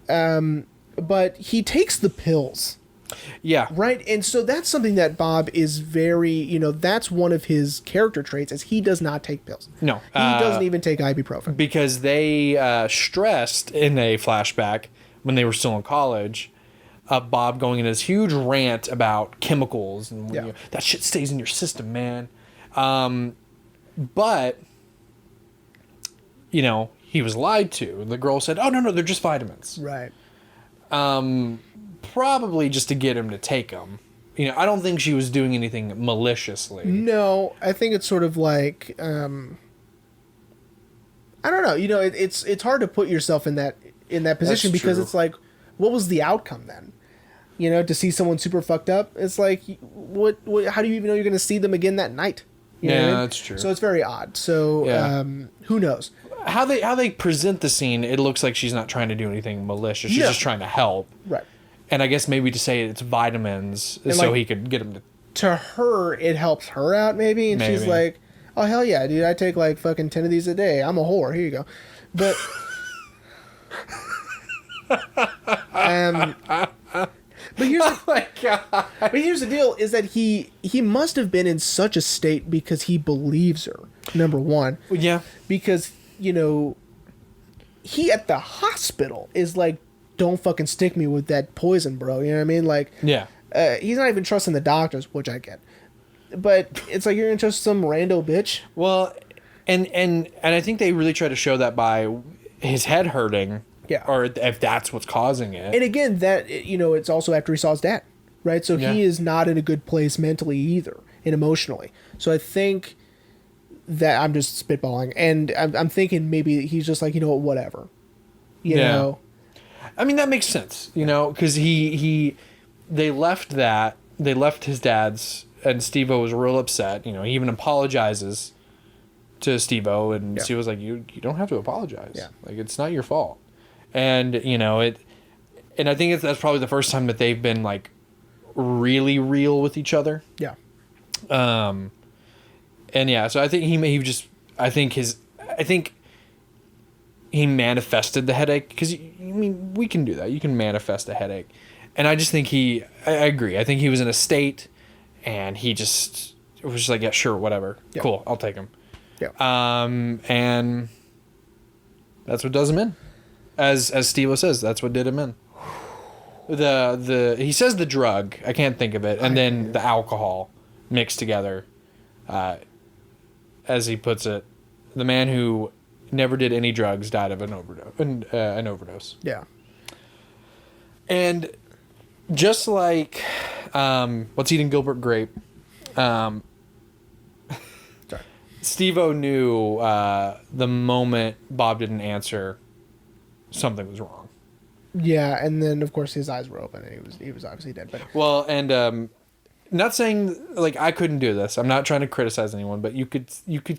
But he takes the pills. Yeah. Right? And so that's something that Bob is very, that's one of his character traits, is he does not take pills. No. He doesn't even take ibuprofen. Because they stressed in a flashback when they were still in college, Bob going in this huge rant about chemicals and that shit stays in your system, man. But, he was lied to. The girl said, oh, no, they're just vitamins. Right. Probably just to get him to take them. I don't think she was doing anything maliciously. No, I think it's sort of like, I don't know. It's hard to put yourself in that position. That's because true. it's like, what was the outcome then? To see someone super fucked up, it's like, what how do you even know you're going to see them again that night? You know what I mean? That's true. So it's very odd. So who knows? How they present the scene, it looks like she's not trying to do anything malicious. She's just trying to help. Right. And I guess maybe to say it's vitamins so he could get him to... To her, it helps her out maybe. And she's like, oh, hell yeah, dude. I take like fucking 10 of these a day. I'm a whore. Here you go. But... But here's the deal, is that he must have been in such a state because he believes her, number one. Yeah. Because, he at the hospital is like, don't fucking stick me with that poison, bro. You know what I mean? Like, yeah. He's not even trusting the doctors, which I get. But it's like, you're going to trust some rando bitch? Well, and I think they really try to show that by his head hurting. Yeah. Or if that's what's causing it. And again, that, it's also after he saw his dad, right? So he is not in a good place mentally either, and emotionally. So I think that I'm just spitballing, and I'm thinking maybe he's just like, whatever. You know? I mean, that makes sense, because they left his dad's, and Steve-O was real upset. He even apologizes to Steve-O, and Steve was like, you don't have to apologize. Yeah. Like, it's not your fault. And, and I think that's probably the first time that they've been, like, really real with each other. Yeah. And so I think I think he manifested the headache, because, we can do that. You can manifest a headache. And I just think I agree. I think he was in a state, and he just was just like, yeah, sure, whatever. Yeah. Cool, I'll take him. Yeah. And that's what does him in. As Steve-O says, that's what did him in. He says the drug, I can't think of it, and then the alcohol mixed together. As he puts it, the man who never did any drugs died of an overdose. Yeah. And just like What's Eating Gilbert Grape, Steve-O knew the moment Bob didn't answer, something was wrong. Yeah, and then of course his eyes were open, and he was obviously dead. But well, and not saying like I couldn't do this. I'm not trying to criticize anyone, but you could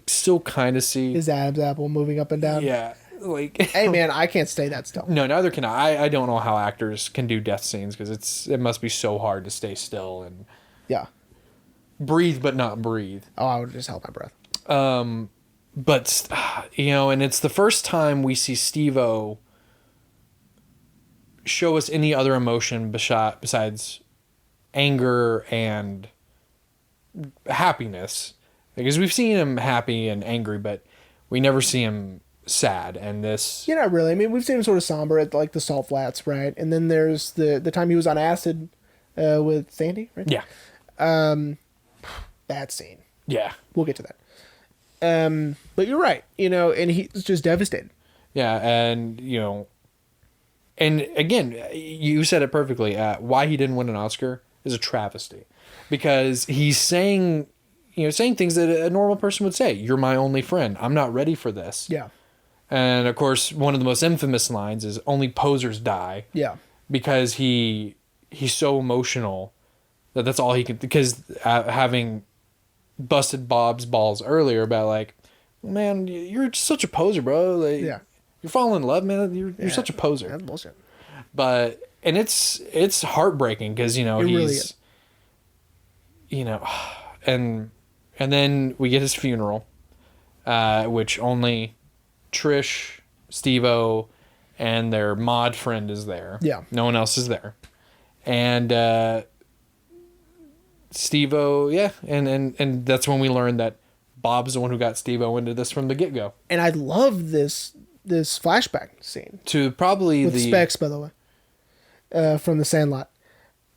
still kind of see his Adam's apple moving up and down. Yeah, like hey man, I can't stay that still. No, neither can I. I don't know how actors can do death scenes, because it must be so hard to stay still and breathe but not breathe. Oh, I would just hold my breath. But and it's the first time we see Steve-O show us any other emotion besides anger and happiness, because we've seen him happy and angry, but we never see him sad. And this, not really. I mean, we've seen him sort of somber at like the Salt Flats, right? And then there's the time he was on acid with Sandy, right? Yeah. That scene. Yeah, we'll get to that. But you're right, and he's just devastated. Yeah, and and again, you said it perfectly. Why he didn't win an Oscar is a travesty, because he's saying, saying things that a normal person would say. You're my only friend. I'm not ready for this. Yeah. And of course, one of the most infamous lines is only posers die. Yeah. Because he's so emotional that's all he can, because having busted Bob's balls earlier about like, man, you're such a poser, bro. Like, Yeah. You're falling in love, man. You're such a poser. That's bullshit. But, and it's heartbreaking because, It really is. And then we get his funeral, which only Trish, Steve-O, and their mod friend is there. Yeah. No one else is there. And Steve-O, yeah. And that's when we learned that Bob's the one who got Steve-O into this from the get-go. And I love this flashback scene. To probably with Specs, by the way. From the Sandlot.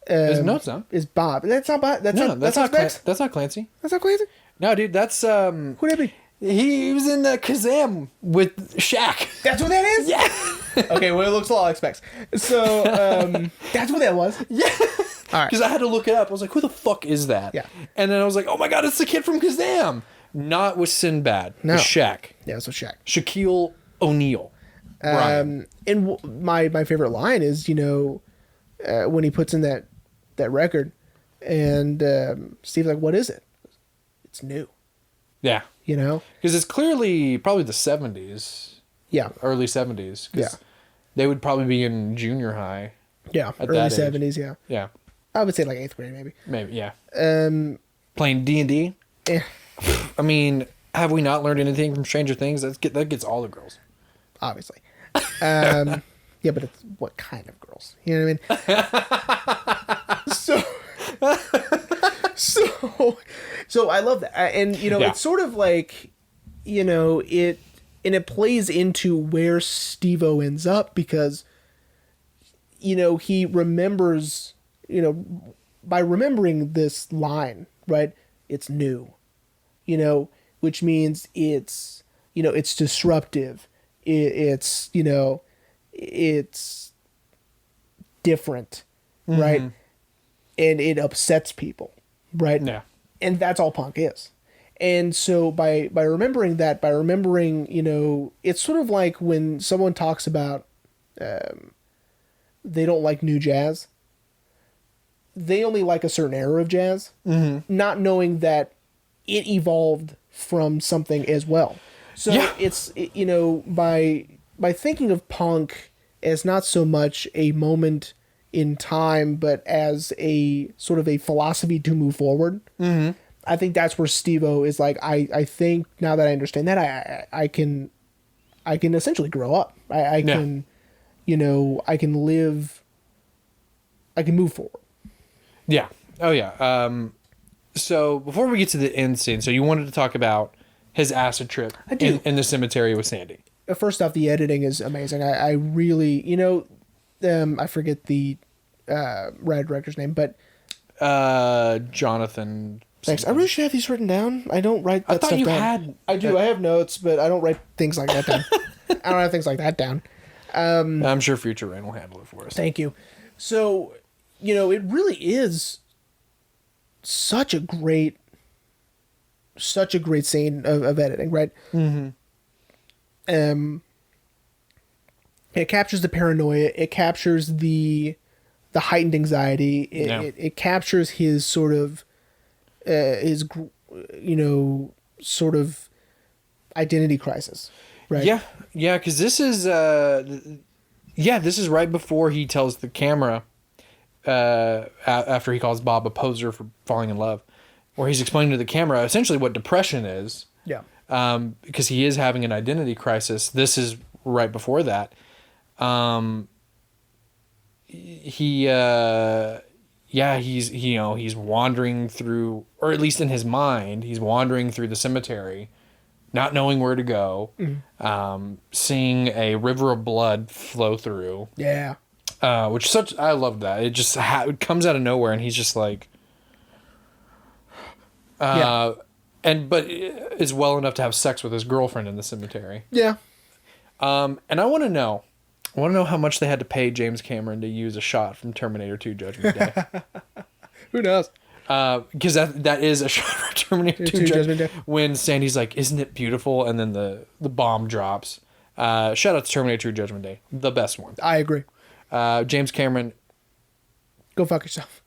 No, it's not. Is Bob. That's not Bob. That's not Specs? That's not Clancy. That's not Clancy? No, dude, that's Who'd that be? he was in Kazam with Shaq. That's what that is? Yeah. Okay, well, it looks a lot like Specs. So, that's what that was? Yeah. All right. Because I had to look it up. I was like, who the fuck is that? Yeah. And then I was like, oh my God, it's the kid from Kazam. Not with Sinbad. No. With Shaq. Yeah, it's with Shaq. Shaquille O'Neal. And my favorite line is, when he puts in that record and Steve's like, what is it? It's new. Yeah. Because it's clearly probably the 70s. Yeah. Early 70s. Yeah. They would probably be in junior high. Yeah. At Early that 70s, yeah. Yeah. I would say like 8th grade, maybe. Maybe, yeah. Eh. Playing D&D? I mean, have we not learned anything from Stranger Things? That gets all the girls. Obviously. Yeah, but it's what kind of girls? You know what I mean? So I love that. And, it's sort of like, it plays into where Steve-O ends up because, he remembers, by remembering this line, right? It's new, which means it's, it's disruptive. It's different, right? And it upsets people, right? Yeah. And that's all punk is. And so by remembering that, it's sort of like when someone talks about they don't like new jazz. They only like a certain era of jazz, not knowing that it evolved from something as well. So it's, by thinking of punk as not so much a moment in time, but as a sort of a philosophy to move forward. I think that's where Steve-O is like, I think now that I understand that I can essentially grow up. I can live, I can move forward. Yeah. Oh yeah. So before we get to the end scene, so you wanted to talk about his acid trip in the cemetery with Sandy. First off, the editing is amazing. I really, I forget the writer director's name, but Jonathan. Thanks. I really should have these written down. I don't write that stuff down. I do. I have notes, but I don't write things like that down. I don't have things like that down. I'm sure Future Rain will handle it for us. Thank you. So, it really is such a great scene of editing, right? It captures the paranoia. It captures the heightened anxiety. It captures his sort of sort of identity crisis, right? Yeah, because this is right before he tells the camera, after he calls Bob a poser for falling in love, where he's explaining to the camera essentially what depression is. Yeah. Because he is having an identity crisis. This is right before that. He's wandering through, or at least in his mind, he's wandering through the cemetery, not knowing where to go, seeing a river of blood flow through. Yeah. I love that. It just it comes out of nowhere, and he's just like, but is well enough to have sex with his girlfriend in the cemetery. Yeah. And I want to know how much they had to pay James Cameron to use a shot from Terminator 2 Judgment Day. Who knows? Because that is a shot for Terminator 2 Judgment Day. when Sandy's like, isn't it beautiful? And then the bomb drops. Shout out to Terminator 2 Judgment Day. The best one. I agree. James Cameron, Go fuck yourself.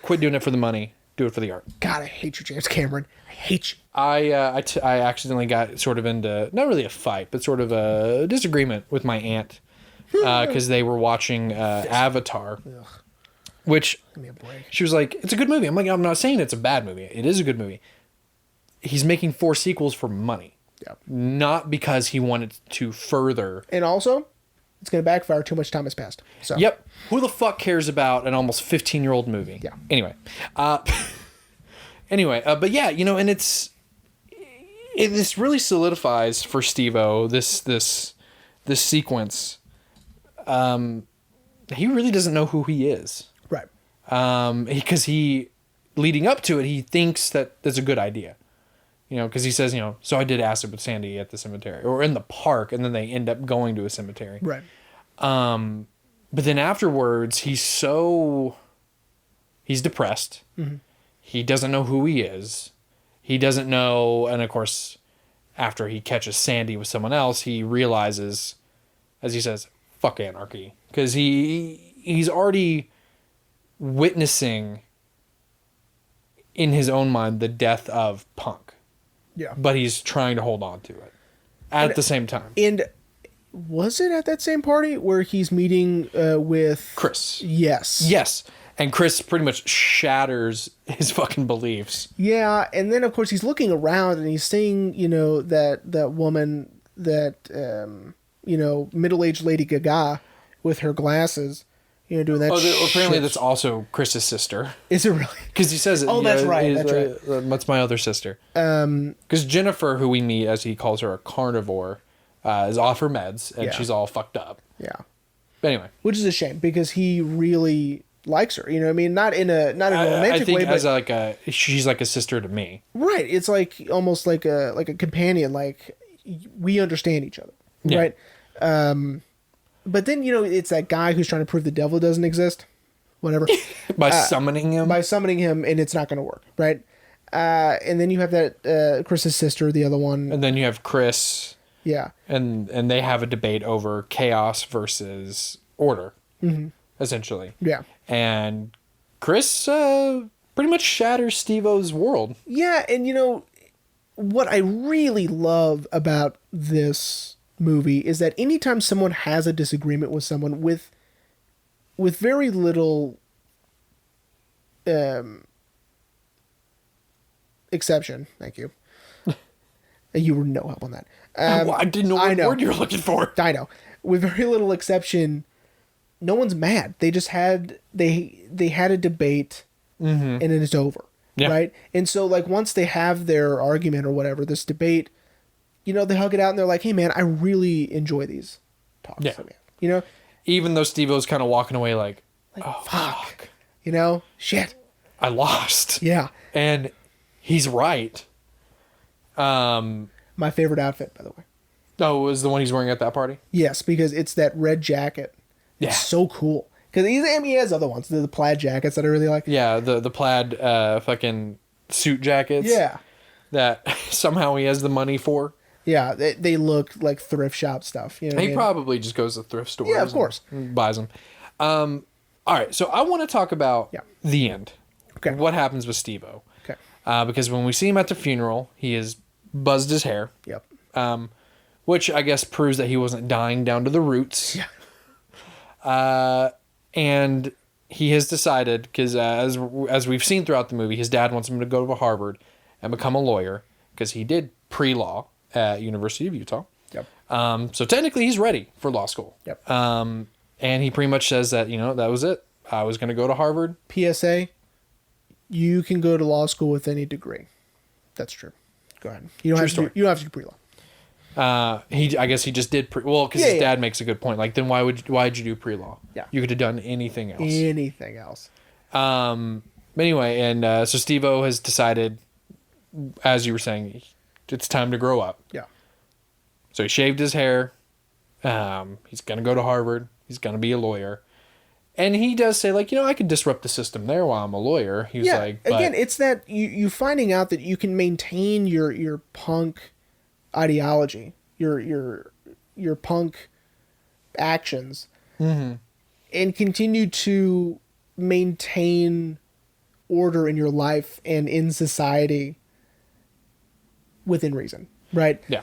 quit doing it for the money. Do it for the art. God, I hate you, James Cameron. I hate you. I accidentally got sort of into, not really a fight, but sort of a disagreement with my aunt because they were watching Avatar, which Give me a break. she was like, it's a good movie. I'm like, I'm not saying it's a bad movie. It is a good movie. He's making 4 sequels for money, not because he wanted to further. And also, it's going to backfire. Too much time has passed. So. Yep. Who the fuck cares about an almost 15-year-old movie? Yeah. Anyway. But yeah, and this really solidifies for Steve-O this sequence. He really doesn't know who he is. Right. Because he leading up to it, he thinks that that's a good idea. Because he says, so I did acid with Sandy at the cemetery or in the park, and then they end up going to a cemetery. Right. But then afterwards, he's depressed. Mm-hmm. He doesn't know who he is. He doesn't know, and of course, after he catches Sandy with someone else, he realizes, as he says, fuck anarchy. Because he's already witnessing in his own mind the death of Punk. Yeah. But he's trying to hold on to it at the same time. And was it at that same party where he's meeting with Chris? Yes. Yes. And Chris pretty much shatters his fucking beliefs. Yeah, and then of course he's looking around and he's seeing, that woman, that middle-aged Lady Gaga with her glasses, doing that. Apparently that's also Chris's sister. Is it really? Because he says it. Oh, that's right. That's right. That's my other sister. Because Jennifer, who we meet, as he calls her, a carnivore, is off her meds and she's all fucked up. Yeah. But anyway, which is a shame because he really likes her. not in a romantic way, but as she's like a sister to me. Right. It's like almost like a companion. Like we understand each other. Yeah. Right. But then, it's that guy who's trying to prove the devil doesn't exist. Whatever. By summoning him? By summoning him, and it's not going to work, right? And then you have that Chris's sister, the other one. And then you have Chris. Yeah. And they have a debate over chaos versus order, essentially. Yeah. And Chris pretty much shatters Steve-O's world. Yeah, and what I really love about this movie is that anytime someone has a disagreement with someone with very little exception, thank you. You were no help on that. I didn't know what word you were looking for. I know. With very little exception, no one's mad. They just had they had a debate and then it's over. Yeah. Right? And so once they have their argument or whatever, this debate, they hug it out and they're like, hey man, I really enjoy these talks. Yeah. Even though Steve-O's kind of walking away like oh fuck. Shit. I lost. Yeah. And he's right. My favorite outfit, by the way. Oh, was the one he's wearing at that party? Yes, because it's that red jacket. It's so cool. Because he has other ones, the plaid jackets that I really like. Yeah, the plaid fucking suit jackets. Yeah. That somehow he has the money for. Yeah, they look like thrift shop stuff. He probably just goes to thrift stores. Yeah, of course. And buys them. All right, so I want to talk about the end. Okay. What happens with Steve-O. Okay. Because when we see him at the funeral, he has buzzed his hair. Yep. Which I guess proves that he wasn't dying down to the roots. Yeah. And he has decided, because as we've seen throughout the movie, his dad wants him to go to Harvard and become a lawyer, because he did pre-law at University of Utah. Yep. So technically he's ready for law school. Yep. And he pretty much says that, that was it. I was going to go to Harvard. PSA, you can go to law school with any degree. That's true. Go ahead. You don't have to do pre-law. I guess he just did because his dad makes a good point. Like, then why'd you do pre-law? Yeah. You could have done anything else. Anything else. Anyway, and so Steve-O has decided, as you were saying, it's time to grow up. Yeah. So he shaved his hair. He's gonna go to Harvard. He's gonna be a lawyer. And he does say, like, I could disrupt the system there while I'm a lawyer. He was like, but... Again, it's that you finding out that you can maintain your punk ideology, your punk actions, and continue to maintain order in your life and in society within reason, right? Yeah.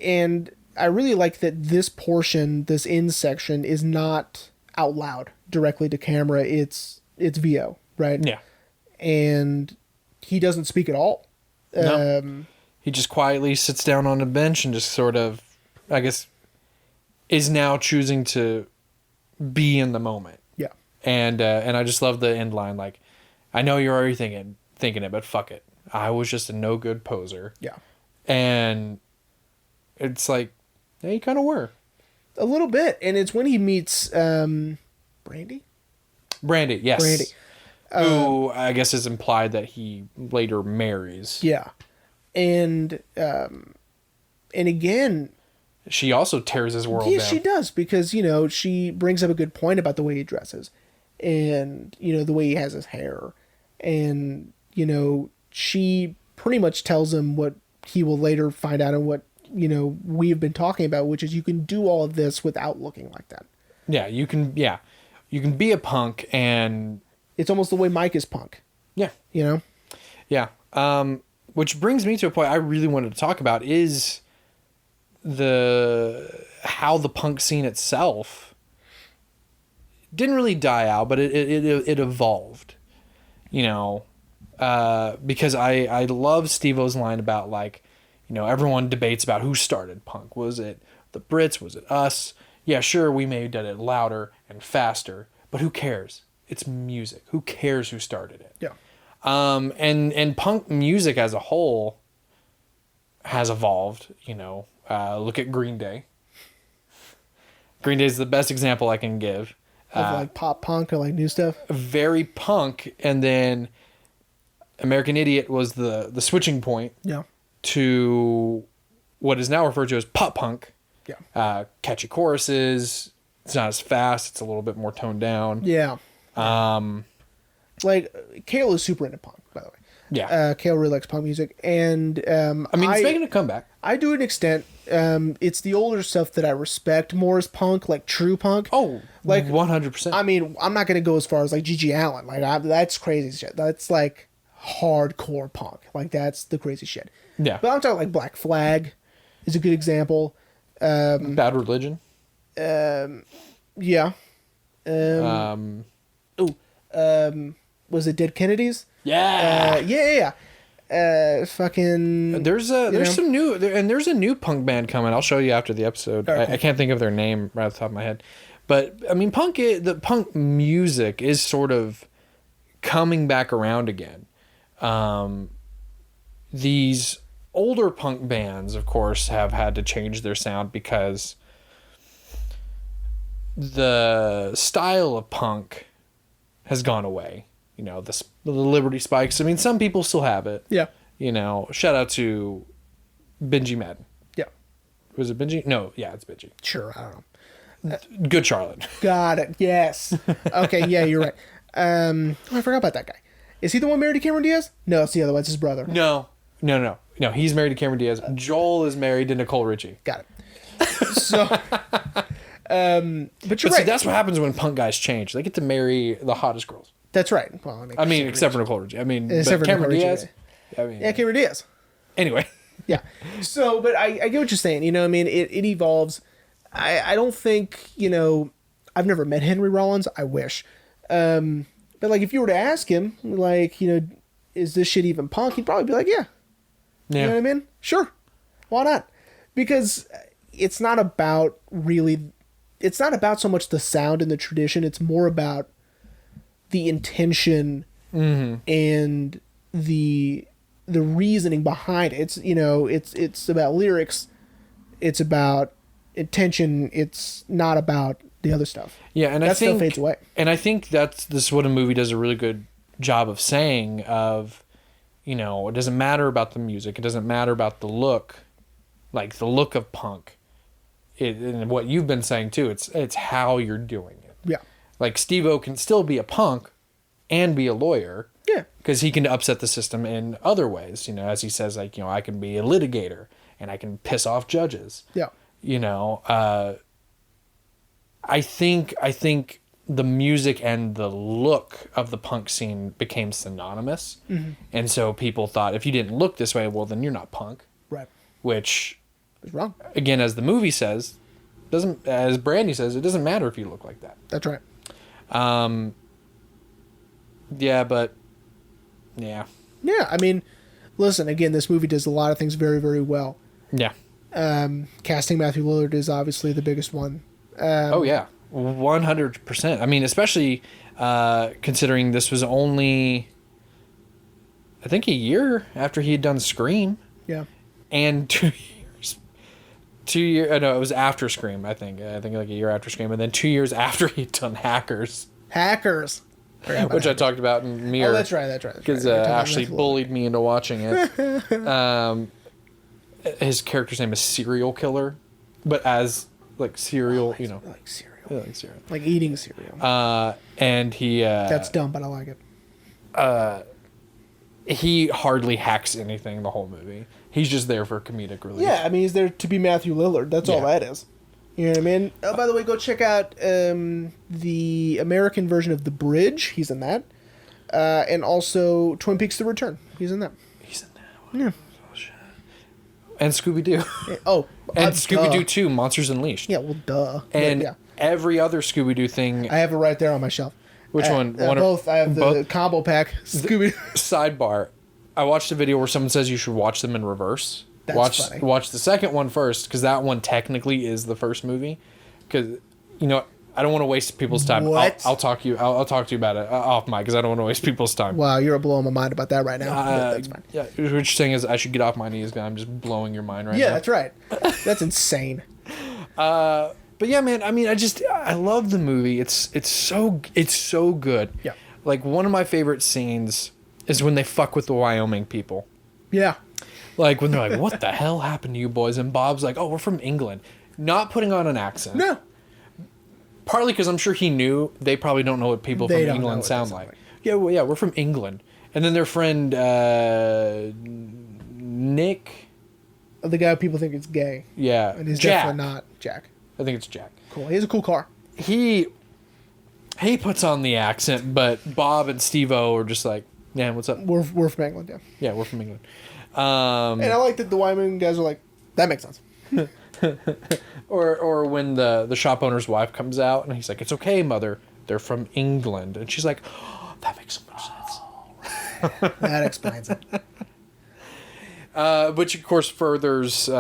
And I really like that this portion, this end section, is not out loud directly to camera. It's VO, right? Yeah. And he doesn't speak at all. No. He just quietly sits down on a bench and just sort of, I guess, is now choosing to be in the moment. Yeah. And I just love the end line, like, I know you're already thinking it, but fuck it. I was just a no good poser. Yeah. And it's like, yeah, you kind of were. A little bit. And it's when he meets Brandy? Brandy, yes. Brandy. Who I guess is implied that he later marries. Yeah. And again, she also tears his world yeah, down. she does, because, she brings up a good point about the way he dresses and, the way he has his hair. And, she pretty much tells him what he will later find out and what, we've been talking about, which is you can do all of this without looking like that. Yeah, you can be a punk, and it's almost the way Mike is punk. Yeah. Yeah. Which brings me to a point I really wanted to talk about is how the punk scene itself didn't really die out, but it evolved, because I love Steve-O's line about, like, everyone debates about who started punk. Was it the Brits? Was it us? Yeah, sure, we may have done it louder and faster, but who cares? It's music. Who cares who started it? Yeah. And punk music as a whole has evolved, look at Green Day. Green Day is the best example I can give. Of like pop punk or like new stuff? Very punk, and then American Idiot was the switching point. Yeah. To what is now referred to as pop punk. Yeah. Catchy choruses. It's not as fast. It's a little bit more toned down. Yeah. Like, Kale is super into punk, by the way. Yeah. Kale really likes punk music. And it's making a comeback. I do an extent. It's the older stuff that I respect more as punk, like true punk. Oh, like 100%. I mean, I'm not going to go as far as like Gigi Allen. Like, that's crazy shit. That's like hardcore punk. Like, that's the crazy shit. Yeah. But I'm talking like Black Flag is a good example. Bad Religion. Yeah. Was it Dead Kennedys? Yeah. Fucking. There's some new, and there's a new punk band coming. I'll show you after the episode. Okay. I can't think of their name right off the top of my head, but I mean, the punk music is sort of coming back around again. These older punk bands, of course, have had to change their sound because the style of punk has gone away. The Liberty Spikes. I mean, some people still have it. Yeah. Shout out to Benji Madden. Yeah. Was it Benji? No, yeah, it's Benji. Sure, I don't know. Good Charlotte. Got it. Yes. Okay, yeah, you're right. I forgot about that guy. Is he the one married to Cameron Diaz? No, it's the other one. It's his brother. No, he's married to Cameron Diaz. Joel is married to Nicole Richie. Got it. So, but you're right. See, that's what happens when punk guys change. They get to marry the hottest girls. That's right. Well, I mean, except for Nicole Richie. I mean, except for Cameron Nicole Diaz. Richie. Yeah, Cameron Diaz. Anyway. Yeah. So, but I get what you're saying. I mean, it evolves. I don't think, I've never met Henry Rollins. I wish. But like, if you were to ask him, like, is this shit even punk? He'd probably be like, yeah. You know what I mean? Sure. Why not? Because it's not about so much the sound and the tradition. It's more about the intention and the reasoning behind it. It's about lyrics. It's about intention. It's not about the other stuff. Yeah, and that I think stuff fades away. And I think this is what a movie does a really good job of saying. It doesn't matter about the music. It doesn't matter about the look, like the look of punk. And what you've been saying too. It's how you're doing it. Yeah. Like Steve-O can still be a punk and be a lawyer. Yeah. Because he can upset the system in other ways. As he says, like, I can be a litigator and I can piss off judges. Yeah. I think the music and the look of the punk scene became synonymous. Mm-hmm. And so people thought, if you didn't look this way, well, then you're not punk. Right. Which, It's wrong. again, as the movie says, as Brandy says, it doesn't matter if you look like that. That's right. Yeah, but, yeah. Yeah, I mean, listen, again, this movie does a lot of things very, very well. Yeah. Casting Matthew Lillard is obviously the biggest one. Oh, yeah. 100%. I mean, especially considering this was only, I think, a year after he had done Scream. Yeah. And 2 years. 2 years. No, it was after Scream, I think. I think like a year after Scream. And then 2 years after he'd done Hackers. Hackers. Which I talked about in Mirror. Oh, that's right. Because Ashley bullied me into watching it. His character's name is Serial Killer. But as, like, cereal, Like cereal. Yeah, like cereal. Like eating cereal. And he... That's dumb, but I like it. He hardly hacks anything the whole movie. He's just there for comedic relief. Yeah, I mean, he's there to be Matthew Lillard. That's all that is. You know what I mean? Oh, by the way, go check out the American version of The Bridge. He's in that. And also Twin Peaks: The Return. He's in that. He's in that one. Yeah. Oh, shit. And Scooby-Doo. And Scooby-Doo 2, Monsters Unleashed. Yeah, well, duh. And yeah. every other Scooby-Doo thing... I have it right there on my shelf. Which one? Both. I have the combo pack. Scooby. Sidebar. I watched a video where someone says you should watch them in reverse. That's funny. Watch the second one first, because that one technically is the first movie. Because, I don't want to waste people's time. What? I'll talk to you about it off mic, because I don't want to waste people's time. Wow, you're blowing my mind about that right now. That's fine. Yeah, what you're saying is I should get off my knees, because I'm just blowing your mind right now. Yeah, that's right. That's insane. But yeah, man, I mean, I love the movie. It's so good. Yeah. Like, one of my favorite scenes is when they fuck with the Wyoming people. Yeah. Like, when they're like, what the hell happened to you boys? And Bob's like, oh, we're from England. Not putting on an accent. No. Partly because I'm sure he knew they probably don't know what people from England sound like. Yeah, well, yeah, we're from England. And then their friend, Nick. The guy people think is gay. Yeah. And he's Jack. definitely not Jack. I think it's Jack. Cool. He has a cool car. He puts on the accent, but Bob and Steve-O are just like, yeah, what's up? We're from England, yeah. Yeah, we're from England. And I like that the Wyoming guys are like, that makes sense. or when the shop owner's wife comes out and he's like, it's okay, mother, they're from England. And she's like, oh, that makes so much sense. That explains it. Which, of course, furthers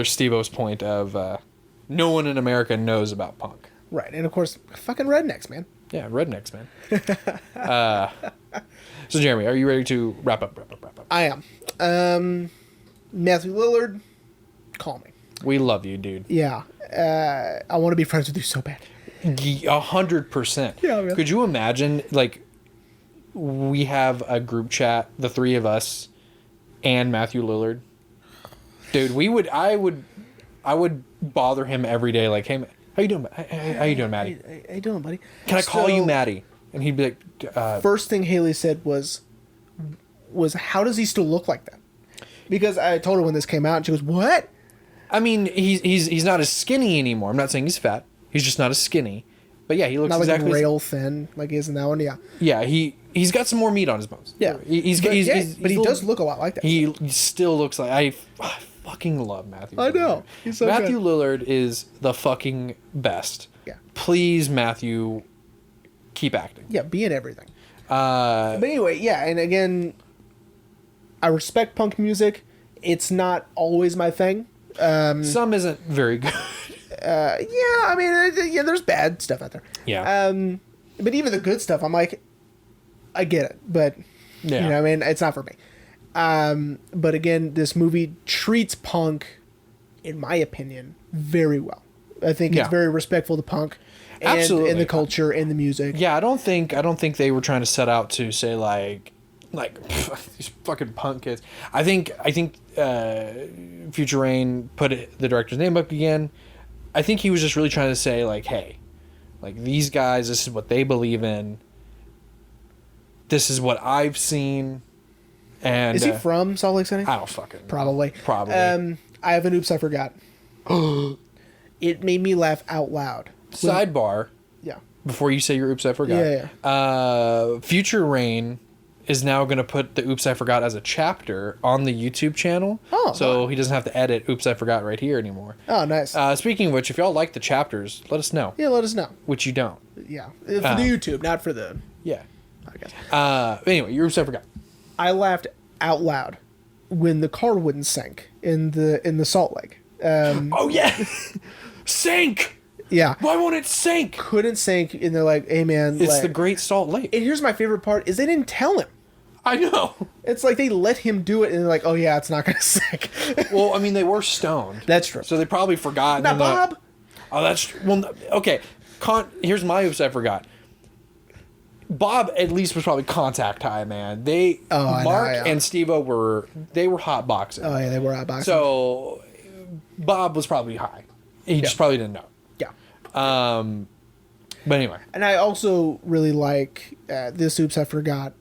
Steve-O's point of no one in America knows about punk. Right. And, of course, fucking rednecks, man. Yeah, rednecks, man. So, Jeremy, are you ready to wrap up? I am. Matthew Lillard, call me. We love you, dude. Yeah. I want to be friends with you so bad. 100%. Yeah, man. Could you imagine, like, we have a group chat, the three of us, and Matthew Lillard? Dude, I would bother him every day, like, hey, how you doing? How you doing, Maddie? How you doing, buddy? Can I call you Maddie? And he'd be like, first thing Haley said was how does he still look like that? Because I told her when this came out, and she goes, what? I mean, he's not as skinny anymore. I'm not saying he's fat. He's just not as skinny. But yeah, he looks not like exactly rail thin like he is in that one. Yeah. Yeah, he's got some more meat on his bones. Yeah. But he does look a lot like that. He still looks like I fucking love Matthew Lillard. I know. He's so Matthew good. Lillard is the fucking best. Yeah. Please, Matthew, keep acting. Yeah, be in everything. But anyway, yeah, and again, I respect punk music. It's not always my thing. Some isn't very good. Yeah, I mean, yeah, there's bad stuff out there. Yeah. But even the good stuff, I'm like, I get it, but Yeah. you know, I mean, it's not for me. But again, this movie treats punk, in my opinion, very well. I think it's very respectful to punk, and Absolutely. in the culture, and the music. Yeah, I don't think they were trying to set out to say like these fucking punk kids. I think Future Rain put the director's name up again. I think he was just really trying to say like, hey, Like, these guys, this is what they believe in. This is what I've seen. And Is he from Salt Lake City? I don't fucking know. Probably. Probably. I have an oops I forgot. It made me laugh out loud. Sidebar. Yeah. Before you say your oops I forgot. Yeah. Future Rain is now going to put the oops I forgot as a chapter on the YouTube channel. Oh. So he doesn't have to edit oops I forgot right here anymore. Oh, nice. Speaking of which, if y'all like the chapters, let us know. Yeah, let us know. Which you don't. Yeah. For the YouTube, not for the Yeah. podcast. Anyway, your oops I forgot. I laughed out loud when the car wouldn't sink in the Salt Lake. Oh, yeah. Sink! Yeah. Why won't it sink? Couldn't sink, and they're like, hey, man. It's like, the Great Salt Lake. and here's my favorite part, is they didn't tell him. I know. It's like they let him do it, and they're like, oh, yeah, it's not going to sink. Well, I mean, they were stoned. That's true. So they probably forgot. Not Bob. Oh, that's... Well, okay. Here's my oops I forgot. Bob at least was probably contact high, man. Mark and Steve-O were hot boxing. Oh, yeah, they were out boxing. So Bob was probably high. He just probably didn't know. Yeah. But anyway. And I also really like this oops I forgot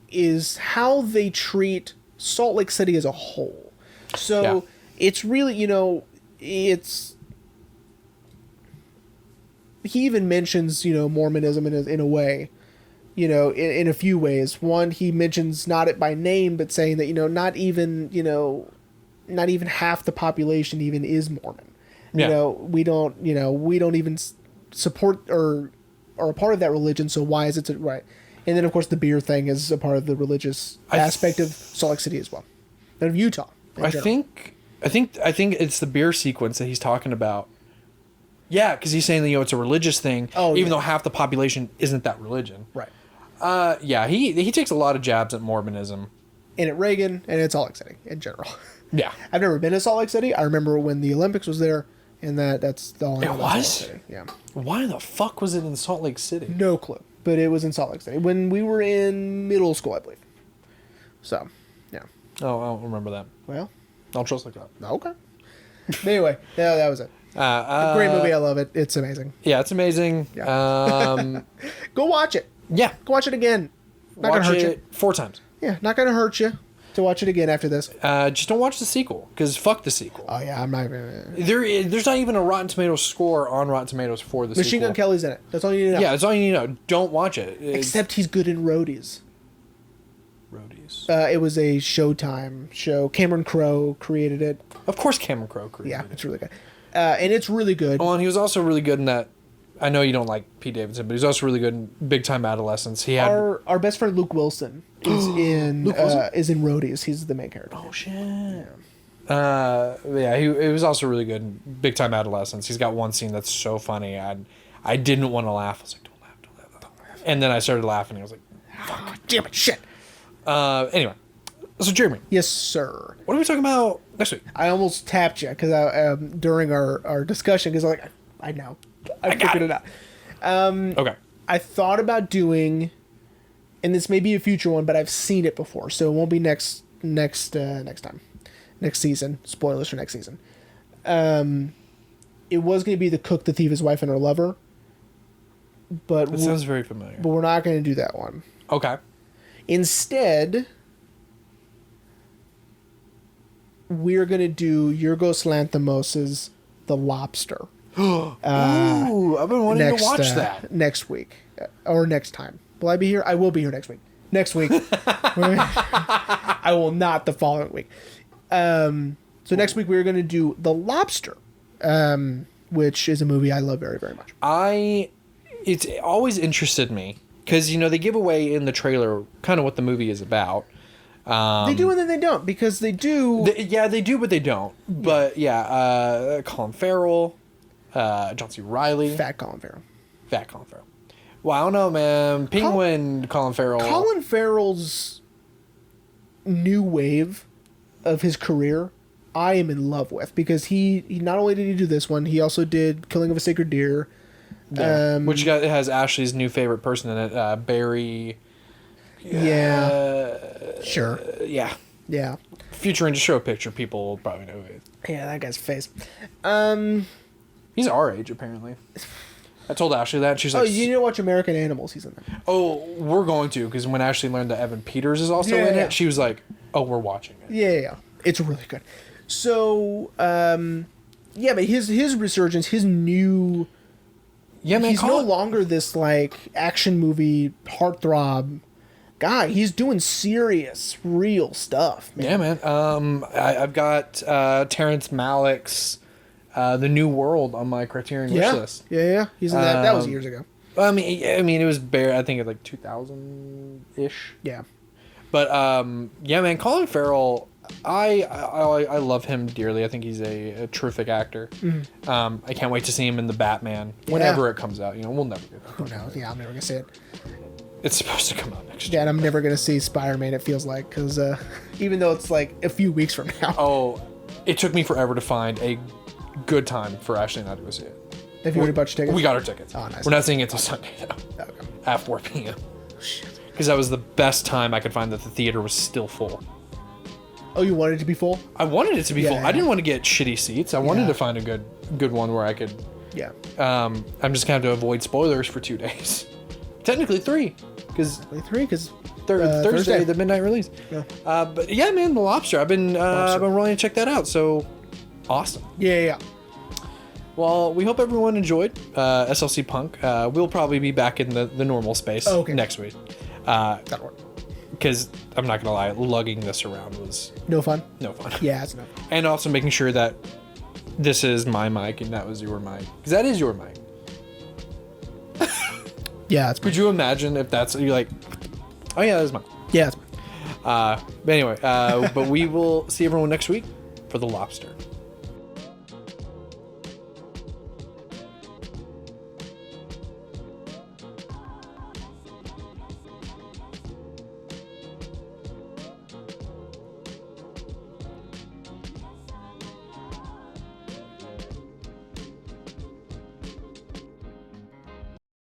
is how they treat Salt Lake City as a whole. So it's really, it's... He even mentions, Mormonism in a way, in a few ways. One, he mentions not it by name, but saying that, not even half the population even is Mormon. Yeah. We don't even support or are a part of that religion. So why is it right? And then of course the beer thing is a part of the religious aspect of Salt Lake City as well, and of Utah. I think it's the beer sequence that he's talking about. Yeah, because he's saying that it's a religious thing, even though half the population isn't that religion. Right. Yeah, he takes a lot of jabs at Mormonism. And at Reagan, and at Salt Lake City in general. Yeah. I've never been to Salt Lake City. I remember when the Olympics was there, and that's all I know about Salt Lake City. Yeah. Why the fuck was it in Salt Lake City? No clue, but it was in Salt Lake City when we were in middle school, I believe. So, yeah. Oh, I don't remember that. Well, I'll trust like that. Okay. But anyway, yeah, that was it. A great movie. I love it. It's amazing. Yeah, it's amazing. Yeah. Go watch it. Yeah. Go watch it again. Not watch gonna hurt it you. 4 times. Yeah, not gonna hurt you to watch it again after this. Just don't watch the sequel, because fuck the sequel. Oh yeah, I'm not even. There's not even a Rotten Tomatoes score on Rotten Tomatoes for the Machine sequel. Gun Kelly's in it. That's all you need to know. Yeah, that's all you need to know. Don't watch it. Except he's good in Roadies. Roadies. It was a Showtime show. Cameron Crowe created it. Of course Cameron Crowe created it. Yeah, it's really good. And it's really good. Oh, and he was also really good in that. I know you don't like Pete Davidson, but he's also really good in Big Time Adolescence. He had our best friend Luke Wilson is in Roadies. He's the main character. Oh shit. Yeah. He was also really good in Big Time Adolescence. He's got one scene that's so funny. I didn't want to laugh. I was like, don't laugh. And then I started laughing. And I was like, fuck, damn it, shit. Anyway, so Jeremy. Yes, sir. What are we talking about next week? I almost tapped you because during our discussion because I'm like, I know. I figured it out. Okay. I thought about doing, and this may be a future one, but I've seen it before, so it won't be next time, next season. Spoilers for next season. It was going to be The Cook, the Thief, His Wife, and Her Lover, but It sounds very familiar. But we're not going to do that one. Okay. Instead, we're going to do Yorgos Lanthimos' The Lobster. Ooh, I've been wanting to watch that. Next week. Or next time. Will I be here? I will be here next week. Next week. I will not the following week. So next week we're going to do The Lobster, which is a movie I love very, very much. It's always interested me because, they give away in the trailer kind of what the movie is about. They do and then they don't, because they do. They do, but they don't. But Colin Farrell, John C. Reilly. Fat Colin Farrell. Well, I don't know, man. Penguin Colin Farrell. Colin Farrell's new wave of his career, I am in love with, because he not only did he do this one, he also did Killing of a Sacred Deer. Yeah. Which has Ashley's new favorite person in it, Barry. Yeah. Sure. Yeah. Yeah. Future and show a picture, people will probably know who it is. Yeah, that guy's face. He's our age, apparently. I told Ashley that. She's Oh, like, you need to watch American Animals. He's in that. oh, we're going to, because when Ashley learned that Evan Peters is also Yeah, in yeah. it, she was like, oh, we're watching it. Yeah. It's really good. So, yeah, but his resurgence, his new... Yeah, man. He's no longer this, like, action movie heartthrob guy. He's doing serious, real stuff, man. Yeah, man. I've got Terrence Malick's The New World on my Criterion wish list. Yeah. He's in that. That was years ago. I mean, it was bare. I think it's like 2000-ish. Yeah. But yeah, man. Colin Farrell, I love him dearly. I think he's a terrific actor. Mm-hmm. I can't wait to see him in the Batman whenever it comes out. You know, we'll never get that. Who knows? Yeah, I'm never gonna see it. It's supposed to come out next year. Yeah, and I'm never gonna see Spider-Man. It feels like because even though it's like a few weeks from now. Oh, it took me forever to find a good time for Ashley and I to go see it. Have you already bought your tickets? We got our tickets. Oh, nice. We're not seeing it till Sunday though, Okay. at 4 p.m. Shit. Because that was the best time I could find that the theater was still full. Oh, you wanted it to be full? I wanted it to be Yeah, full. yeah. I didn't want to get shitty seats. I wanted to find a good one where I could. Yeah. I'm just gonna have to avoid spoilers for 2 days. Technically 3, because 3 because Thursday, the midnight release. Yeah. But yeah, man, The Lobster. I've been wanting to check that out. So awesome. Yeah. Well, we hope everyone enjoyed SLC Punk. We'll probably be back in the normal space next week. That'll work. Because I'm not gonna lie, lugging this around was No fun. no fun. Yeah, it's no. And also making sure that this is my mic and that was your mic, because that is your mic. Yeah, it's. Could you imagine if that's you're like, oh yeah, that's mine. Yeah, it's. But anyway, but we will see everyone next week for The Lobster.